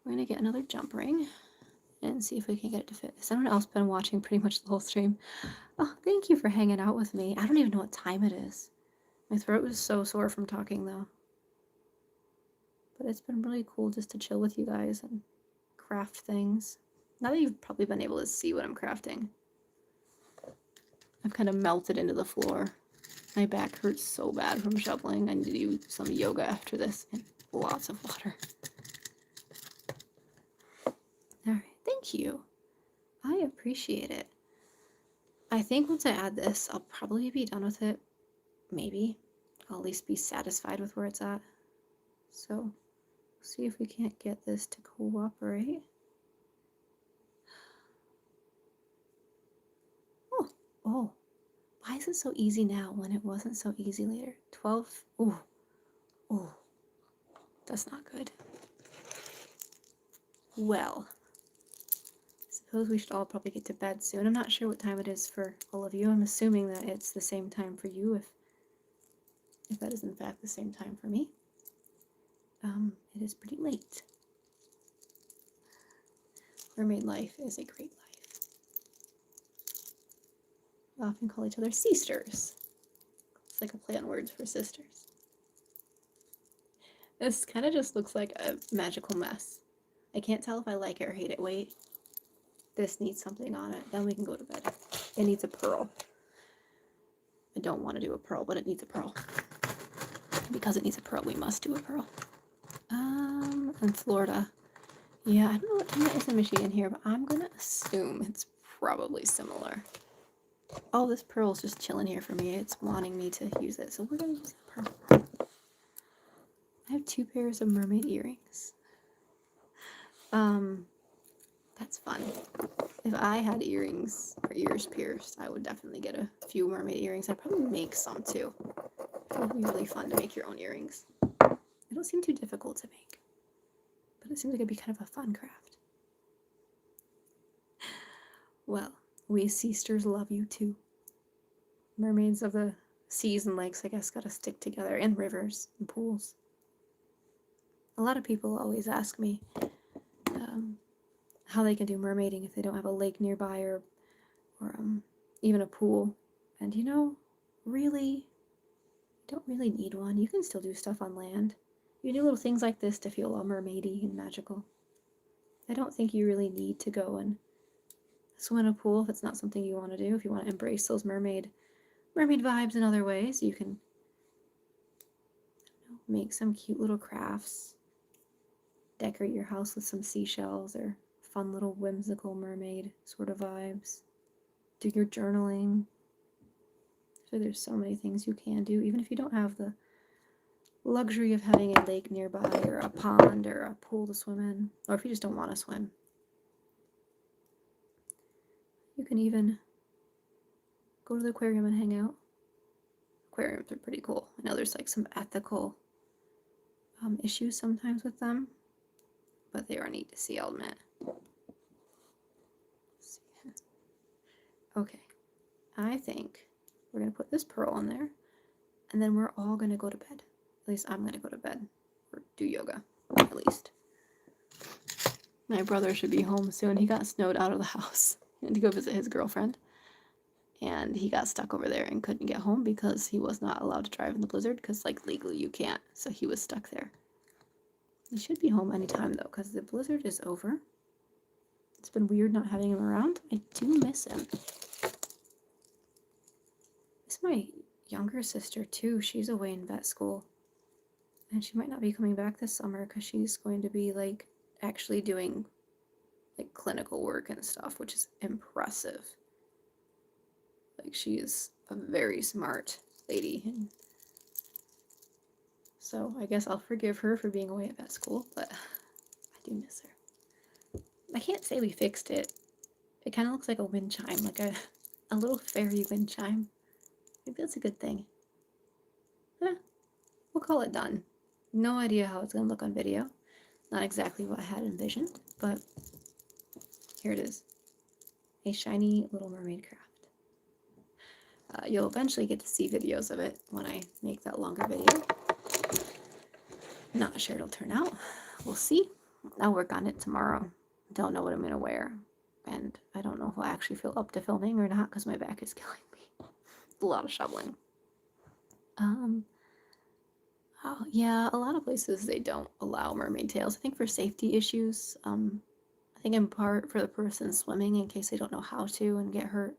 We're gonna get another jump ring and see if we can get it to fit. Has anyone else been watching pretty much the whole stream? Oh, thank you for hanging out with me. I don't even know what time it is. My throat was so sore from talking though. But it's been really cool just to chill with you guys and craft things. Now that you've probably been able to see what I'm crafting, I've kind of melted into the floor. My back hurts so bad from shoveling. I need to do some yoga after this and lots of water. Alright, thank you. I appreciate it. I think once I add this, I'll probably be done with it. Maybe. I'll at least be satisfied with where it's at. So, see if we can't get this to cooperate. Oh, why is it so easy now when it wasn't so easy later? 12, oh, that's not good. Well, I suppose we should all probably get to bed soon. I'm not sure what time it is for all of you. I'm assuming that it's the same time for you, if that is in fact the same time for me. It is pretty late. Mermaid life is a great life. We often call each other sisters. It's like a play on words for sisters. This kind of just looks like a magical mess. I can't tell if I like it or hate it. Wait. This needs something on it. Then we can go to bed. It needs a pearl. I don't want to do a pearl, but it needs a pearl. Because it needs a pearl, we must do a pearl. In Florida. Yeah, I don't know what time it is in Michigan here, but I'm going to assume it's probably similar. Oh, this pearl's just chilling here for me. It's wanting me to use it, so we're going to use that pearl. I have 2 pairs of mermaid earrings. That's fun. If I had earrings or ears pierced, I would definitely get a few mermaid earrings. I'd probably make some too. It would be really fun to make your own earrings. They don't seem too difficult to make, but it seems like it'd be kind of a fun craft. Well, we sisters love you too. Mermaids of the seas and lakes, I guess, gotta stick together, and rivers and pools. A lot of people always ask me how they can do mermaiding if they don't have a lake nearby or even a pool. And you know, really, you don't really need one. You can still do stuff on land. You do little things like this to feel all mermaidy and magical. I don't think you really need to go and swim in a pool if it's not something you want to do. If you want to embrace those mermaid vibes in other ways, you can make some cute little crafts, decorate your house with some seashells or fun little whimsical mermaid sort of vibes. Do your journaling. So there's so many things you can do, even if you don't have the luxury of having a lake nearby or a pond or a pool to swim in, or if you just don't want to swim. You can even go to the aquarium and hang out. Aquariums are pretty cool. I know there's like some ethical issues sometimes with them, but they are neat to see, I'll admit. Okay, I think we're going to put this pearl on there, and then we're all going to go to bed. At least I'm going to go to bed, or do yoga, at least. My brother should be home soon. He got snowed out of the house. He had to go visit his girlfriend, and he got stuck over there and couldn't get home because he was not allowed to drive in the blizzard, because, like, legally you can't, so he was stuck there. He should be home anytime, though, because the blizzard is over. It's been weird not having him around. I do miss him. It's my younger sister, too. She's away in vet school, and she might not be coming back this summer because she's going to be, like, actually doing, like, clinical work and stuff, which is impressive. Like, she is a very smart lady, and so I guess I'll forgive her for being away at vet school, but I do miss her. I can't say we fixed it. It kind of looks like a wind chime, like a little fairy wind chime. Maybe that's a good thing. We'll call it done. No idea how it's going to look on video. Not exactly what I had envisioned, but here it is. A shiny little mermaid craft. You'll eventually get to see videos of it when I make that longer video. Not sure it'll turn out. We'll see. I'll work on it tomorrow. Don't know what I'm going to wear. And I don't know if I'll actually feel up to filming or not because my back is killing me. A lot of shoveling. Oh, yeah, a lot of places they don't allow mermaid tails. I think for safety issues. I think in part for the person swimming in case they don't know how to and get hurt.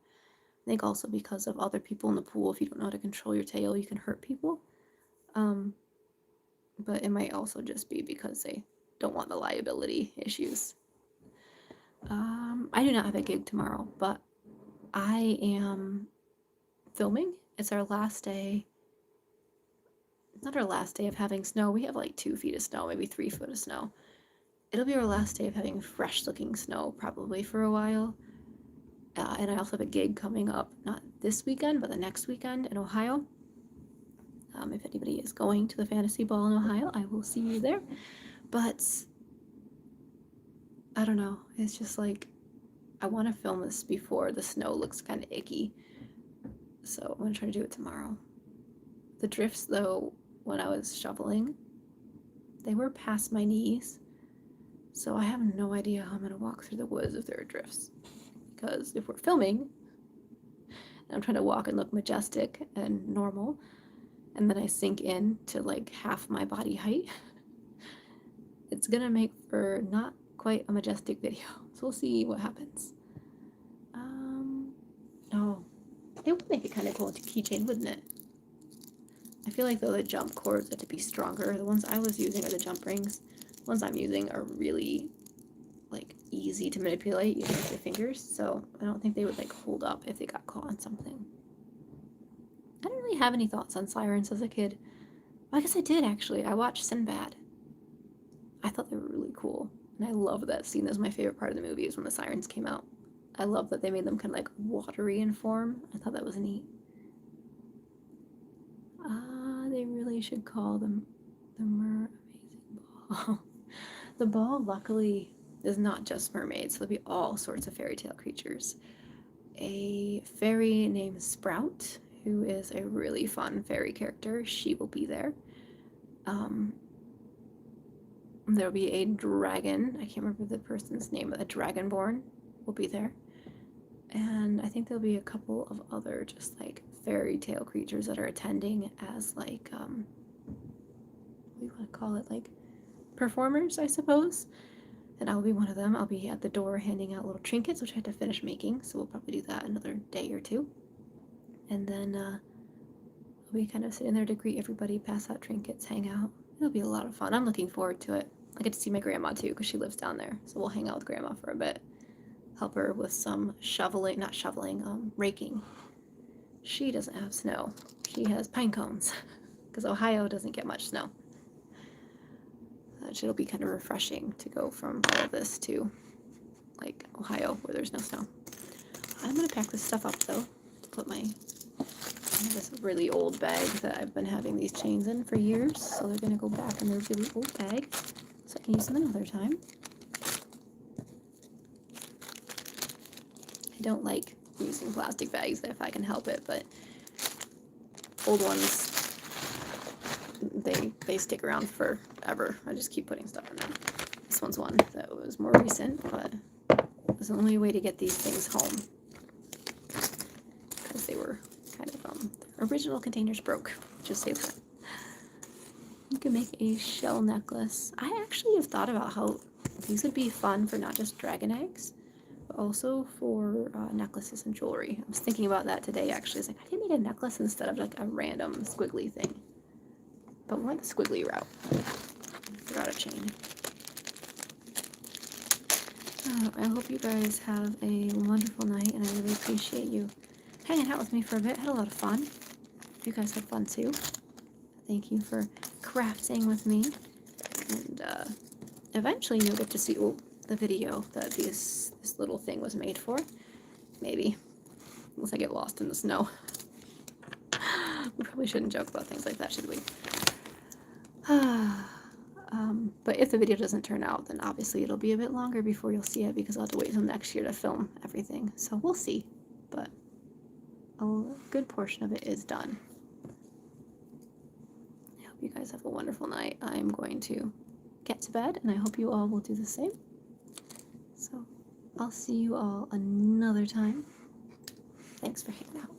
I think also because of other people in the pool. If you don't know how to control your tail, you can hurt people. But it might also just be because they don't want the liability issues. I do not have a gig tomorrow, but I am filming. It's our last day. Not our last day of having snow. We have like 2 feet of snow, maybe 3 foot of snow. It'll be our last day of having fresh looking snow probably for a while. And I also have a gig coming up, not this weekend, but the next weekend in Ohio. If anybody is going to the fantasy ball in Ohio, I will see you there. But I don't know. It's just like, I want to film this before the snow looks kind of icky. So I'm going to try to do it tomorrow. The drifts, though, when I was shoveling, they were past my knees. So I have no idea how I'm going to walk through the woods if there are drifts. Because if we're filming, and I'm trying to walk and look majestic and normal, and then I sink in to like half my body height, it's gonna make for not quite a majestic video. So we'll see what happens. Oh, it would make it kind of cool to keychain, wouldn't it? I feel like though the jump cords have to be stronger. The ones I was using are the jump rings. The ones I'm using are really like easy to manipulate using your fingers, so I don't think they would like hold up if they got caught on something. I didn't really have any thoughts on sirens as a kid. Well, I guess I did actually. I watched Sinbad. I thought they were really cool, and I love that scene. That was my favorite part of the movie, is when the sirens came out. I love that they made them kind of like watery in form. I thought that was neat. They really should call them the Amazing Ball. The ball, luckily, is not just mermaids. There'll be all sorts of fairy tale creatures. A fairy named Sprout, who is a really fun fairy character, she will be there. There'll be a dragon. I can't remember the person's name, but a dragonborn will be there. And I think there'll be a couple of other just like fairy tale creatures that are attending as like, what do you want to call it? Like performers, I suppose. And I'll be one of them. I'll be at the door handing out little trinkets, which I had to finish making, so we'll probably do that another day or two. And then I'll be kind of sitting there to greet everybody, pass out trinkets, hang out. It'll be a lot of fun. I'm looking forward to it. I get to see my grandma too, because she lives down there, so we'll hang out with grandma for a bit. Help her with some raking. She doesn't have snow. She has pine cones, because Ohio doesn't get much snow. It'll be kind of refreshing to go from all of this to like Ohio where there's no snow. I'm gonna pack this stuff up though. Put this really old bag that I've been having these chains in for years, so they're gonna go back in their really old bag so I can use them another time. I don't like using plastic bags if I can help it, but old ones, they stick around forever. I just keep putting stuff in them. This one's one that was more recent, but it was the only way to get these things home because they were kind of their original containers broke. Just say that. You can make a shell necklace. I actually have thought about how these would be fun for not just dragon eggs, but also for necklaces and jewelry. I was thinking about that today actually. It's like I can make a necklace instead of like a random squiggly thing. But we went the squiggly route. Forgot a chain. I hope you guys have a wonderful night, and I really appreciate you hanging out with me for a bit. Had a lot of fun. You guys had fun too. Thank you for crafting with me. And eventually you'll get to see the video that this little thing was made for. Maybe. Unless I get lost in the snow. We probably shouldn't joke about things like that, should we? But if the video doesn't turn out, then obviously it'll be a bit longer before you'll see it because I'll have to wait until next year to film everything. So we'll see. But a good portion of it is done. I hope you guys have a wonderful night. I'm going to get to bed, and I hope you all will do the same. So I'll see you all another time. Thanks for hanging out.